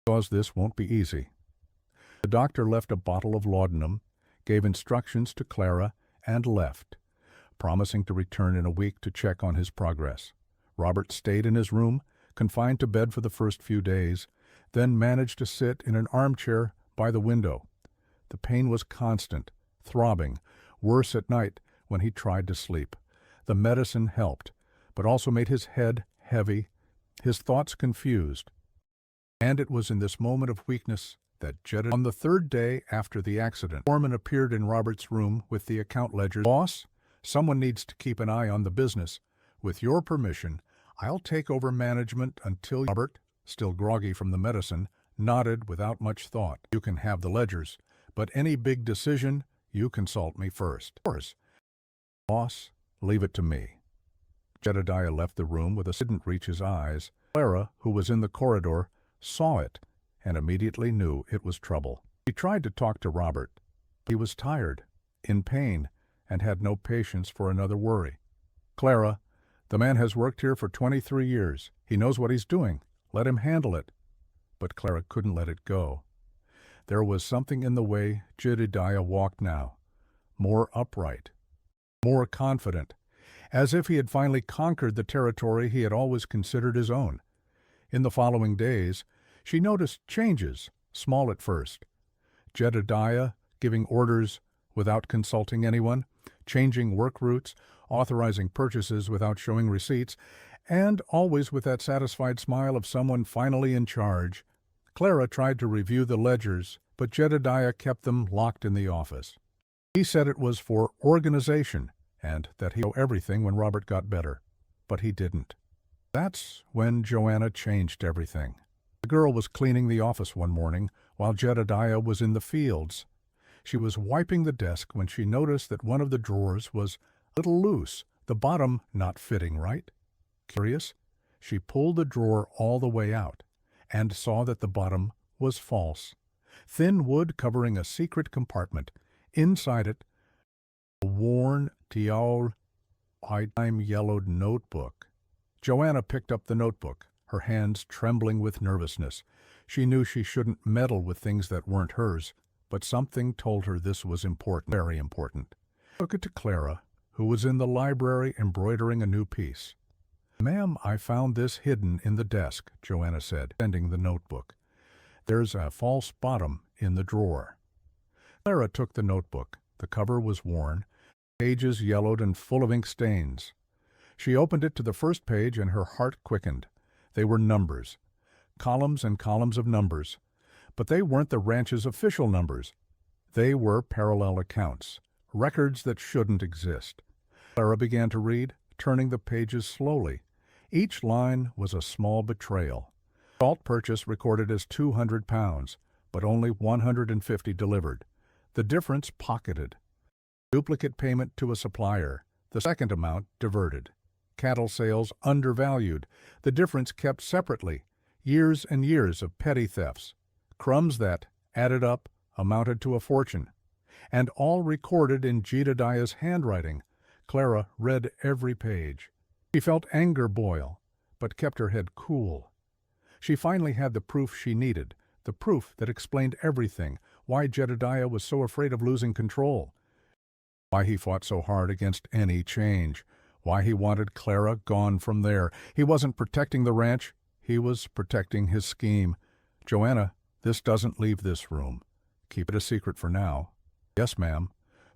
S1: Because this won't be easy. The doctor left a bottle of laudanum, gave instructions to Clara, and left, promising to return in a week to check on his progress. Robert stayed in his room, confined to bed for the first few days, then managed to sit in an armchair by the window. The pain was constant, throbbing, worse at night when he tried to sleep. The medicine helped, but also made his head heavy, his thoughts confused. And it was in this moment of weakness that Jedediah. On the 3rd day after the accident, Foreman appeared in Robert's room with the account ledger. Boss, someone needs to keep an eye on the business. With your permission, I'll take over management until... Robert, still groggy from the medicine, nodded without much thought. You can have the ledgers, but any big decision, you consult me first. Of course. Boss, leave it to me. Jedediah left the room with a... didn't reach his eyes. Clara, who was in the corridor, saw it and immediately knew it was trouble. She tried to talk to Robert. He was tired, in pain, and had no patience for another worry. Clara, the man has worked here for 23 years. He knows what he's doing. Let him handle it. But Clara couldn't let it go. There was something in the way Jedediah walked now. More upright. More confident. As if he had finally conquered the territory he had always considered his own. In the following days, she noticed changes, small at first. Jedediah giving orders without consulting anyone, changing work routes, authorizing purchases without showing receipts, and always with that satisfied smile of someone finally in charge. Clara tried to review the ledgers, but Jedediah kept them locked in the office. He said it was for organization, and that he'd know everything when Robert got better. But he didn't. That's when Joanna changed everything. The girl was cleaning the office one morning while Jedediah was in the fields. She was wiping the desk when she noticed that one of the drawers was a little loose, the bottom not fitting right. Curious, she pulled the drawer all the way out and saw that the bottom was false. Thin wood covering a secret compartment. Inside it, a worn, time-yellowed notebook. Joanna picked up the notebook, her hands trembling with nervousness. She knew she shouldn't meddle with things that weren't hers, but something told her this was important, very important. She took it to Clara, who was in the library embroidering a new piece. "Ma'am, I found this hidden in the desk," Joanna said, sending the notebook. "There's a false bottom in the drawer." Clara took the notebook. The cover was worn, pages yellowed and full of ink stains. She opened it to the first page and her heart quickened. They were numbers, columns and columns of numbers. But they weren't the ranch's official numbers. They were parallel accounts, records that shouldn't exist. Clara began to read, turning the pages slowly. Each line was a small betrayal. Salt purchase recorded as 200 pounds, but only 150 delivered. The difference pocketed. Duplicate payment to a supplier, the second amount diverted. Cattle sales undervalued, the difference kept separately. Years and years of petty thefts. Crumbs that, added up, amounted to a fortune. And all recorded in Jedediah's handwriting. Clara read every page. She felt anger boil, but kept her head cool. She finally had the proof she needed, the proof that explained everything, why Jedediah was so afraid of losing control, why he fought so hard against any change, why he wanted Clara gone from there. He wasn't protecting the ranch, he was protecting his scheme. "Joanna, this doesn't leave this room. Keep it a secret for now." "Yes, ma'am.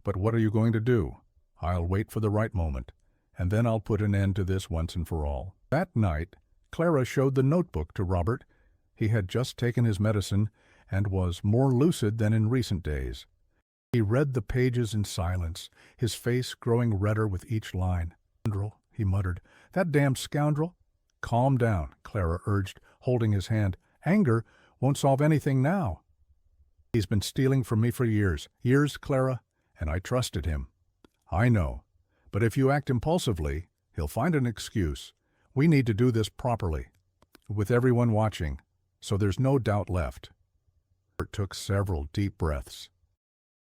S1: But what are you going to do?" "I'll wait for the right moment, and then I'll put an end to this once and for all." That night, Clara showed the notebook to Robert. He had just taken his medicine and was more lucid than in recent days. He read the pages in silence, his face growing redder with each line. "Scoundrel," he muttered. "That damned scoundrel." "Calm down," Clara urged, holding his hand. "Anger won't solve anything now. He's been stealing from me for years, Clara, and I trusted him. I know, but if you act impulsively, he'll find an excuse. We need to do this properly, with everyone watching, so there's no doubt left. Robert took several deep breaths.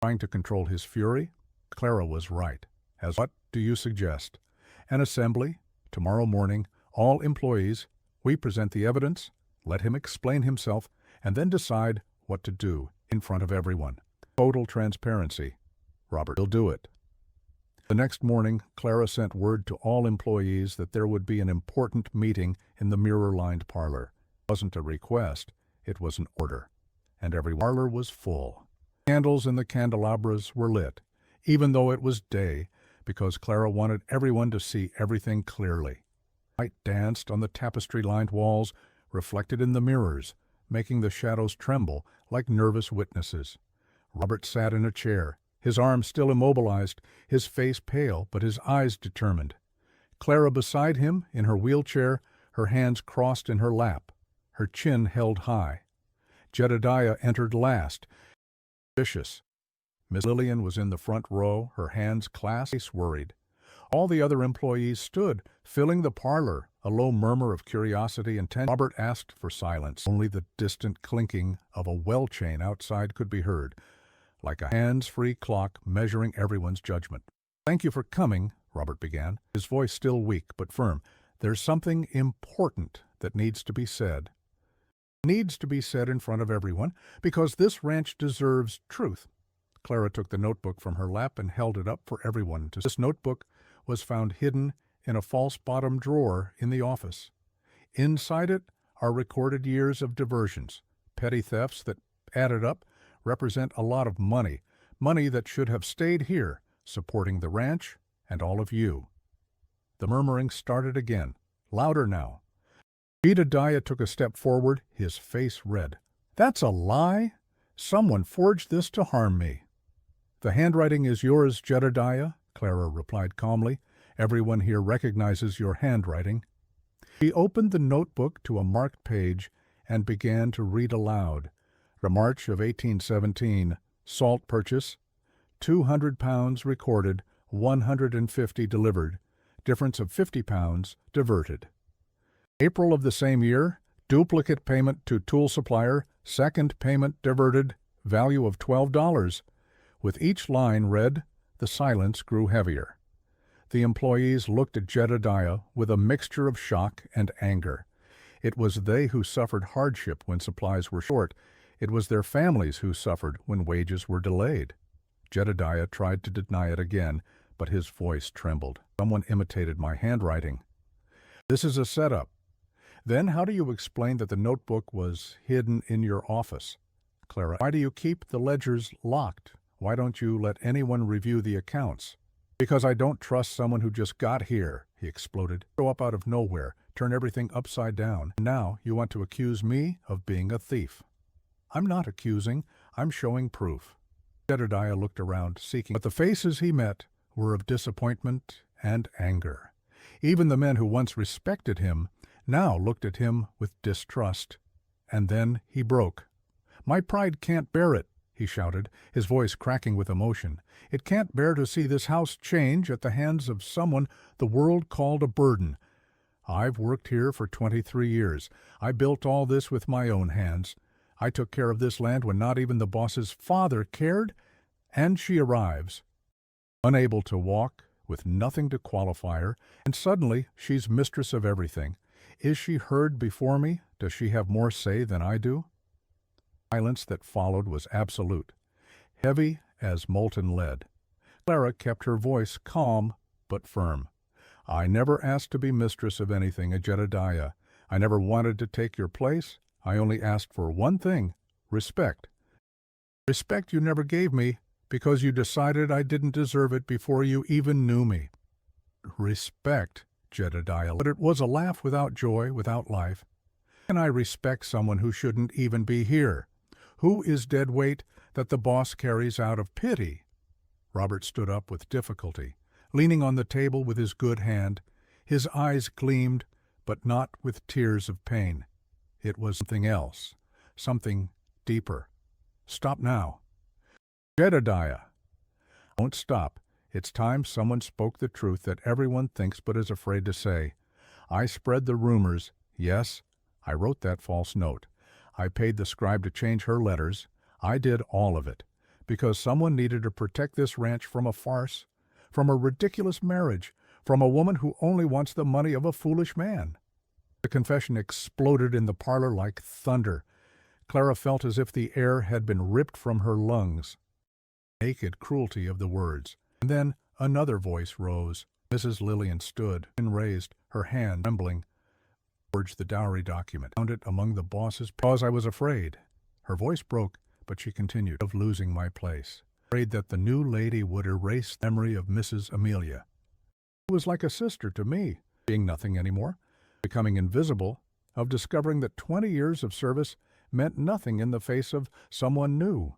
S1: Trying to control his fury, Clara was right. What do you suggest? An assembly, tomorrow morning, all employees, we present the evidence, let him explain himself, and then decide what to do in front of everyone. Total transparency. Robert will do it. The next morning, Clara sent word to all employees that there would be an important meeting in the mirror-lined parlor. It wasn't a request, it was an order, and every parlor was full. Candles in the candelabras were lit, even though it was day, because Clara wanted everyone to see everything clearly. Light danced on the tapestry-lined walls, reflected in the mirrors, making the shadows tremble like nervous witnesses. Robert sat in a chair, his arms still immobilized, his face pale but his eyes determined. Clara beside him, in her wheelchair, her hands crossed in her lap, her chin held high. Jedediah entered last, vicious. Miss Lillian was in the front row, her hands clasped, worried. All the other employees stood, filling the parlor, a low murmur of curiosity and tension. Robert asked for silence. Only the distant clinking of a well chain outside could be heard, like a hands-free clock measuring everyone's judgment. "Thank you for coming," Robert began, his voice still weak but firm. "There's something important that needs to be said. It needs to be said in front of everyone, because this ranch deserves truth." Clara took the notebook from her lap and held it up for everyone to see. This notebook was found hidden in a false bottom drawer in the office. Inside it are recorded years of diversions, petty thefts that, added up, represent a lot of money, money that should have stayed here, supporting the ranch and all of you. The murmuring started again, louder now. Jedediah took a step forward, his face red. "That's a lie! Someone forged this to harm me." "The handwriting is yours, Jedediah," Clara replied calmly. "Everyone here recognizes your handwriting." She opened the notebook to a marked page and began to read aloud. The March of 1817, salt purchase, 200 pounds recorded, 150 delivered, difference of 50 pounds diverted. April of the same year, duplicate payment to tool supplier, second payment diverted, value of $12. With each line read, the silence grew heavier. The employees looked at Jedediah with a mixture of shock and anger. It was they who suffered hardship when supplies were short. It was their families who suffered when wages were delayed. Jedediah tried to deny it again, but his voice trembled. "Someone imitated my handwriting. This is a setup. Then how do you explain that the notebook was hidden in your office? Clara, why do you keep the ledgers locked? Why don't you let anyone review the accounts?" "Because I don't trust someone who just got here," he exploded. "Show up out of nowhere, turn everything upside down. Now you want to accuse me of being a thief." "I'm not accusing, I'm showing proof." Jedediah looked around, seeking, but the faces he met were of disappointment and anger. Even the men who once respected him now looked at him with distrust. And then he broke. "My pride can't bear it," he shouted, his voice cracking with emotion. "It can't bear to see this house change at the hands of someone the world called a burden. I've worked here for 23 years. I built all this with my own hands. I took care of this land when not even the boss's father cared, and she arrives, unable to walk, with nothing to qualify her, and suddenly she's mistress of everything. Is she heard before me? Does she have more say than I do?" The silence that followed was absolute, heavy as molten lead. Clara kept her voice calm but firm. "I never asked to be mistress of anything, Jedediah. I never wanted to take your place. I only asked for one thing, respect. Respect you never gave me because you decided I didn't deserve it before you even knew me." "Respect," Jedediah, but it was a laugh without joy, without life. "How can I respect someone who shouldn't even be here? Who is dead weight that the boss carries out of pity?" Robert stood up with difficulty, leaning on the table with his good hand. His eyes gleamed, but not with tears of pain. It was something else, something deeper. Stop now. Jedediah. Don't stop. It's time someone spoke the truth that everyone thinks but is afraid to say. I spread the rumors. Yes, I wrote that false note. I paid the scribe to change her letters. I did all of it. Because someone needed to protect this ranch from a farce, from a ridiculous marriage, from a woman who only wants the money of a foolish man. The confession exploded in the parlor like thunder. Clara felt as if the air had been ripped from her lungs. Naked cruelty of the words. And then another voice rose. Mrs. Lillian stood and raised, her hand trembling. Forged the dowry document. Found it among the boss's because I was afraid. Her voice broke, but she continued, of losing my place. Afraid that the new lady would erase the memory of Mrs. Amelia. It was like a sister to me, being nothing anymore, becoming invisible, of discovering that 20 years of service meant nothing in the face of someone new.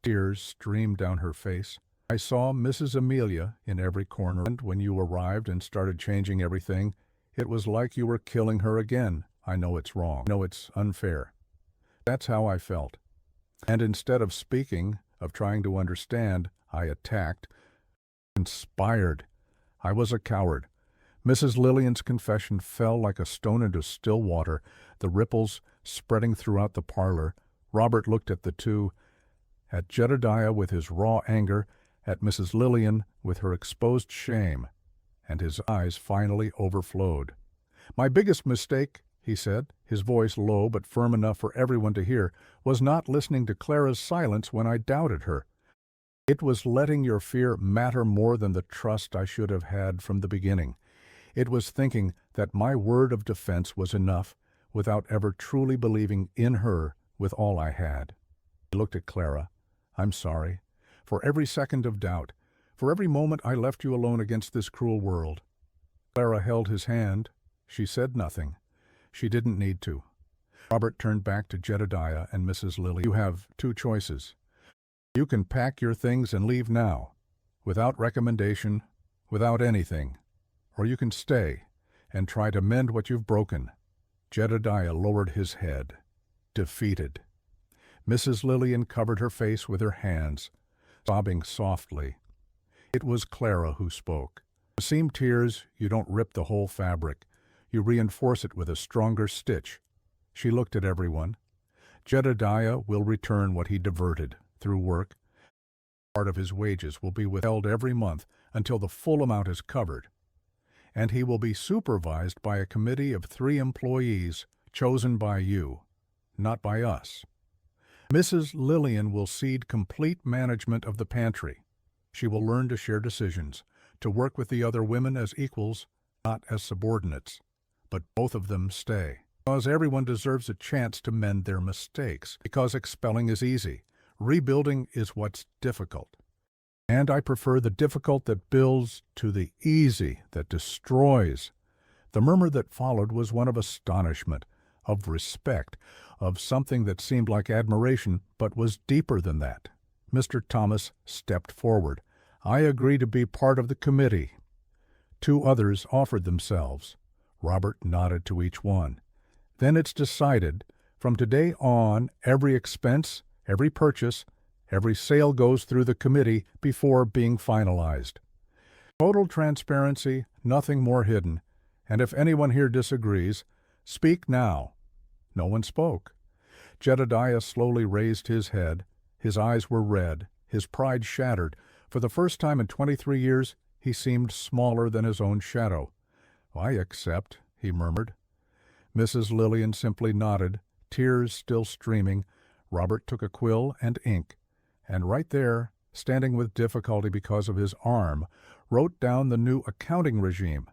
S1: Tears streamed down her face. I saw Mrs. Amelia in every corner, and when you arrived and started changing everything, it was like you were killing her again. I know it's wrong. I know it's unfair. That's how I felt. And instead of speaking, of trying to understand, I attacked, conspired. I was a coward. Mrs. Lillian's confession fell like a stone into still water, the ripples spreading throughout the parlor. Robert looked at the two, at Jedediah with his raw anger, at Mrs. Lillian with her exposed shame, and his eyes finally overflowed. My biggest mistake, he said, his voice low but firm enough for everyone to hear, was not listening to Clara's silence when I doubted her. It was letting your fear matter more than the trust I should have had from the beginning. It was thinking that my word of defense was enough without ever truly believing in her with all I had. I looked at Clara. I'm sorry. For every second of doubt, for every moment I left you alone against this cruel world. Clara held his hand. She said nothing. She didn't need to. Robert turned back to Jedediah and Mrs. Lillian. You have two choices. You can pack your things and leave now, without recommendation, without anything. Or you can stay and try to mend what you've broken. Jedediah lowered his head, defeated. Mrs. Lillian covered her face with her hands, sobbing softly. It was Clara who spoke. To seam tears, you don't rip the whole fabric. You reinforce it with a stronger stitch. She looked at everyone. Jedediah will return what he diverted through work. Part of his wages will be withheld every month until the full amount is covered. And he will be supervised by a committee of 3 employees chosen by you, not by us. Mrs. Lillian will cede complete management of the pantry. She will learn to share decisions, to work with the other women as equals, not as subordinates. But both of them stay. Because everyone deserves a chance to mend their mistakes. Because expelling is easy. Rebuilding is what's difficult. And I prefer the difficult that builds to the easy that destroys. The murmur that followed was one of astonishment, of respect, of something that seemed like admiration but was deeper than that. Mr. Thomas stepped forward. I agree to be part of the committee. 2 others offered themselves. Robert nodded to each one. Then it's decided, from today on, every expense, every purchase, every sale goes through the committee before being finalized. Total transparency, nothing more hidden. And if anyone here disagrees, speak now. No one spoke. Jedediah slowly raised his head. His eyes were red, his pride shattered. For the first time in 23 years, he seemed smaller than his own shadow. I accept, he murmured. Mrs. Lillian simply nodded, tears still streaming. Robert took a quill and ink, and right there, standing with difficulty because of his arm, wrote down the new accounting regime.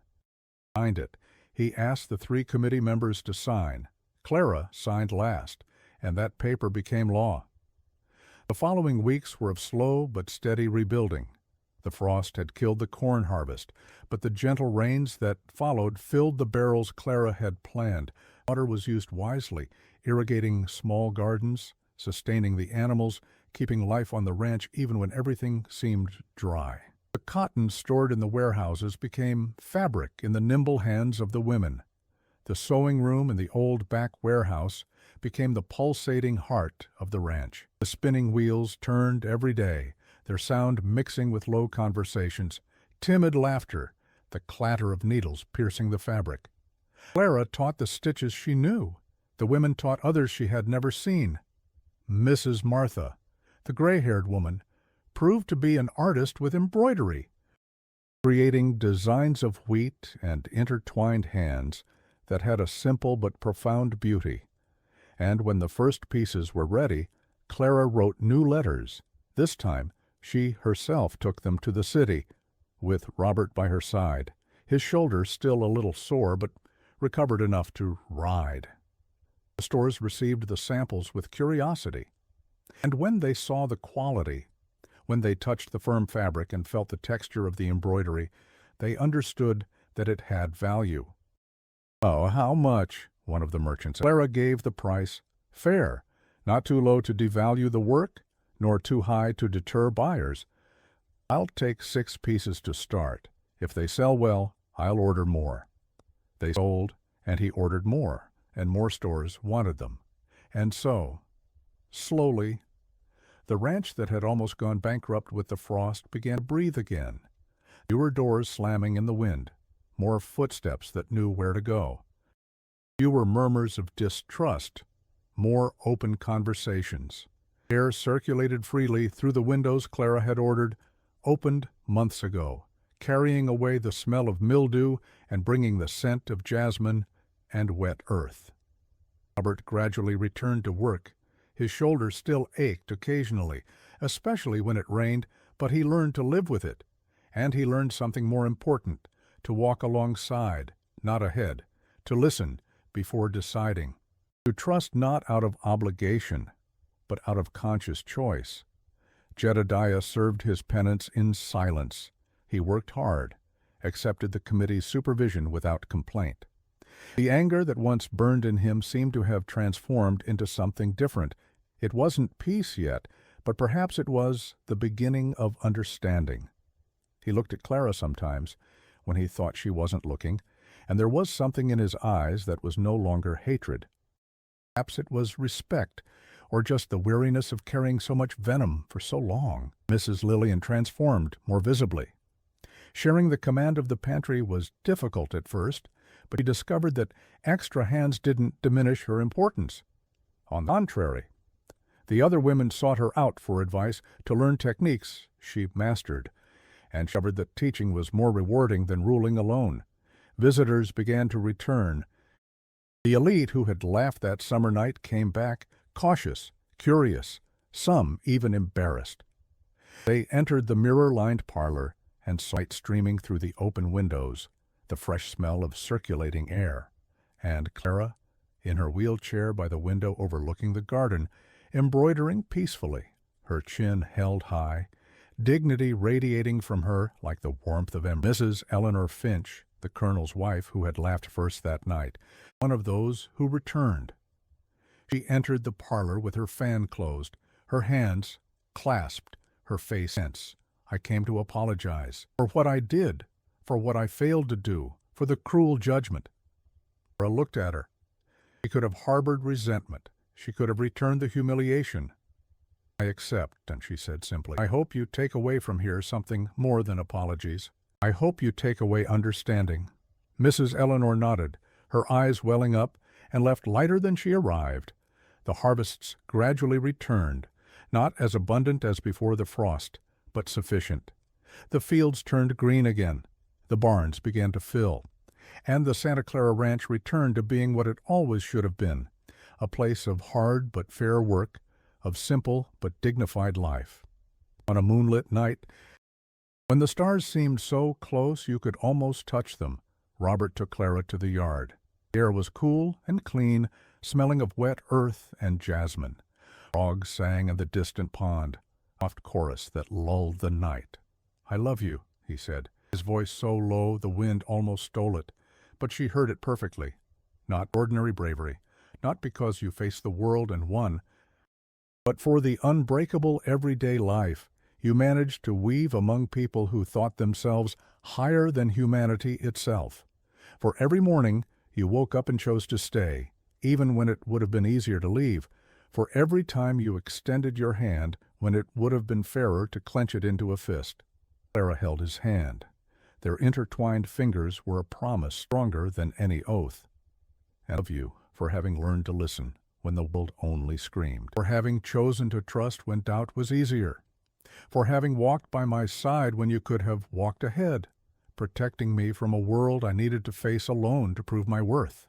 S1: Signed it. He asked the 3 committee members to sign. Clara signed last, and that paper became law. The following weeks were of slow but steady rebuilding. The frost had killed the corn harvest, but the gentle rains that followed filled the barrels Clara had planned. Water was used wisely, irrigating small gardens, sustaining the animals, keeping life on the ranch even when everything seemed dry. The cotton stored in the warehouses became fabric in the nimble hands of the women. The sewing room in the old back warehouse became the pulsating heart of the ranch. The spinning wheels turned every day, their sound mixing with low conversations, timid laughter, the clatter of needles piercing the fabric. Clara taught the stitches she knew. The women taught others she had never seen. Mrs. Martha, the gray-haired woman, proved to be an artist with embroidery, creating designs of wheat and intertwined hands that had a simple but profound beauty. And when the first pieces were ready, Clara wrote new letters. This time, she herself took them to the city, with Robert by her side, his shoulder still a little sore but recovered enough to ride. The stores received the samples with curiosity, and when they saw the quality, when they touched the firm fabric and felt the texture of the embroidery, they understood that it had value. "Oh, how much?" one of the merchants asked. Clara gave the price, fair, not too low to devalue the work, nor too high to deter buyers. "I'll take 6 pieces to start. If they sell well, I'll order more." They sold, and he ordered more, and more stores wanted them. And so, slowly, the ranch that had almost gone bankrupt with the frost began to breathe again. Fewer doors slamming in the wind, more footsteps that knew where to go. Fewer murmurs of distrust, more open conversations. Air circulated freely through the windows Clara had ordered, opened months ago, carrying away the smell of mildew and bringing the scent of jasmine and wet earth. Robert gradually returned to work. His shoulder still ached occasionally, especially when it rained, but he learned to live with it. And he learned something more important, to walk alongside, not ahead, to listen before deciding, to trust not out of obligation, but out of conscious choice. Jedediah served his penance in silence. He worked hard, accepted the committee's supervision without complaint. The anger that once burned in him seemed to have transformed into something different. It wasn't peace yet, but perhaps it was the beginning of understanding. He looked at Clara sometimes, when he thought she wasn't looking, and there was something in his eyes that was no longer hatred. Perhaps it was respect, or just the weariness of carrying so much venom for so long. Mrs. Lillian transformed more visibly. Sharing the command of the pantry was difficult at first, but he discovered that extra hands didn't diminish her importance. On the contrary, the other women sought her out for advice to learn techniques she mastered, and discovered that teaching was more rewarding than ruling alone. Visitors began to return. The elite who had laughed that summer night came back, cautious, curious, some even embarrassed. They entered the mirror-lined parlor and saw light streaming through the open windows, the fresh smell of circulating air, and Clara, in her wheelchair by the window overlooking the garden, embroidering peacefully, her chin held high, dignity radiating from her like the warmth of ember. Mrs. Eleanor Finch, the colonel's wife who had laughed first that night, one of those who returned. She entered the parlor with her fan closed, her hands clasped, her face tense. "I came to apologize for what I did, for what I failed to do, for the cruel judgment." Clara looked at her. She could have harbored resentment. She could have returned the humiliation. "I accept," and she said simply, "I hope you take away from here something more than apologies. I hope you take away understanding." Mrs. Eleanor nodded, her eyes welling up, and left lighter than she arrived. The harvests gradually returned, not as abundant as before the frost, but sufficient. The fields turned green again. The barns began to fill. And the Santa Clara Ranch returned to being what it always should have been, a place of hard but fair work, of simple but dignified life. On a moonlit night, when the stars seemed so close you could almost touch them, Robert took Clara to the yard. The air was cool and clean, smelling of wet earth and jasmine. Frogs sang in the distant pond, a soft chorus that lulled the night. "I love you," he said, his voice so low the wind almost stole it, but she heard it perfectly. Not ordinary bravery, not because you faced the world and won, but for the unbreakable everyday life you managed to weave among people who thought themselves higher than humanity itself. For every morning you woke up and chose to stay, even when it would have been easier to leave, for every time you extended your hand when it would have been fairer to clench it into a fist. Clara held his hand. Their intertwined fingers were a promise stronger than any oath. And of you for having learned to listen when the world only screamed, for having chosen to trust when doubt was easier, for having walked by my side when you could have walked ahead, protecting me from a world I needed to face alone to prove my worth.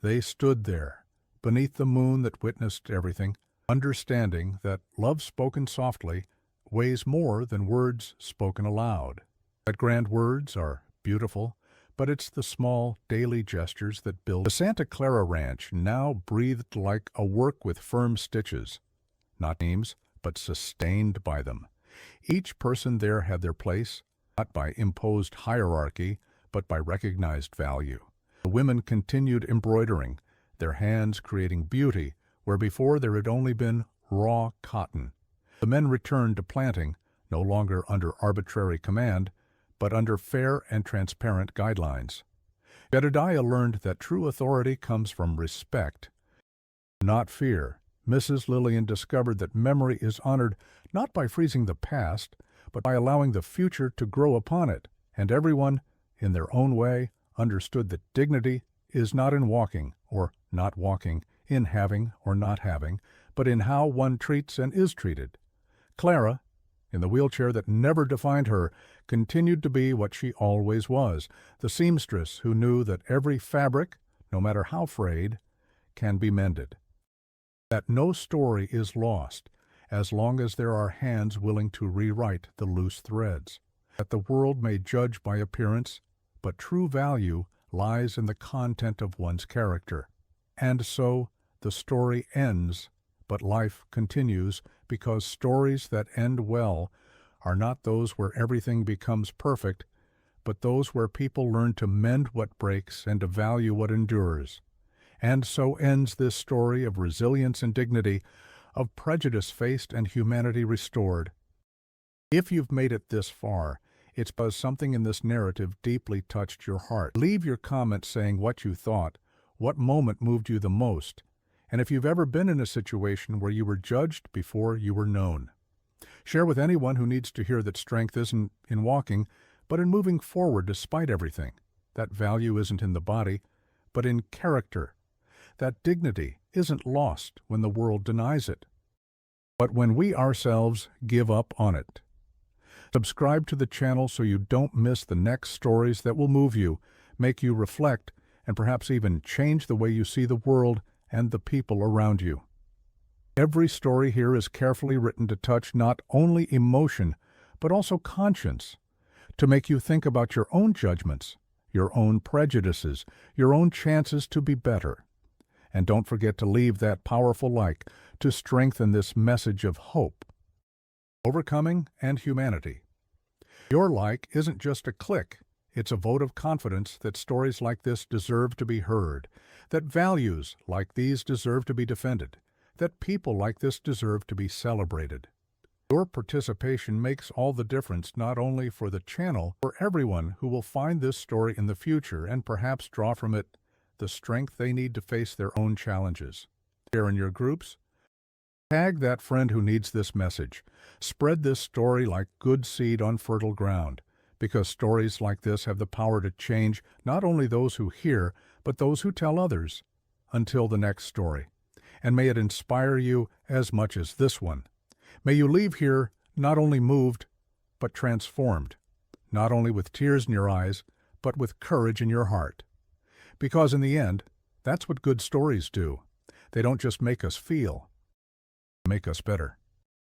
S1: They stood there, beneath the moon that witnessed everything, understanding that love spoken softly weighs more than words spoken aloud. That grand words are beautiful, but it's the small, daily gestures that build. The Santa Clara Ranch now breathed like a work with firm stitches, not names, but sustained by them. Each person there had their place, not by imposed hierarchy, but by recognized value. The women continued embroidering, their hands creating beauty where before there had only been raw cotton. The men returned to planting, no longer under arbitrary command, but under fair and transparent guidelines. Jedediah learned that true authority comes from respect, not fear. Mrs. Lillian discovered that memory is honored not by freezing the past, but by allowing the future to grow upon it, and everyone, in their own way, understood that dignity is not in walking or not walking, in having or not having, but in how one treats and is treated. Clara, in the wheelchair that never defined her, continued to be what she always was, the seamstress who knew that every fabric, no matter how frayed, can be mended. That no story is lost as long as there are hands willing to rewrite the loose threads. That the world may judge by appearance, but true value lies in the content of one's character. And so the story ends, but life continues, because stories that end well are not those where everything becomes perfect, but those where people learn to mend what breaks and to value what endures. And so ends this story of resilience and dignity, of prejudice faced and humanity restored. If you've made it this far, it's because something in this narrative deeply touched your heart. Leave your comments saying what you thought, what moment moved you the most, and if you've ever been in a situation where you were judged before you were known. Share with anyone who needs to hear that strength isn't in walking, but in moving forward despite everything. That value isn't in the body, but in character. That dignity isn't lost when the world denies it, but when we ourselves give up on it. Subscribe to the channel so you don't miss the next stories that will move you, make you reflect, and perhaps even change the way you see the world and the people around you. Every story here is carefully written to touch not only emotion, but also conscience, to make you think about your own judgments, your own prejudices, your own chances to be better. And don't forget to leave that powerful like to strengthen this message of hope, overcoming, and humanity. Your like isn't just a click. It's a vote of confidence that stories like this deserve to be heard, that values like these deserve to be defended, that people like this deserve to be celebrated. Your participation makes all the difference, not only for the channel, for everyone who will find this story in the future and perhaps draw from it the strength they need to face their own challenges. Share in your groups. Tag that friend who needs this message. Spread this story like good seed on fertile ground, because stories like this have the power to change not only those who hear, but those who tell others. Until the next story. And may it inspire you as much as this one. May you leave here not only moved, but transformed. Not only with tears in your eyes, but with courage in your heart. Because in the end, that's what good stories do. They don't just make us feel, they make us better.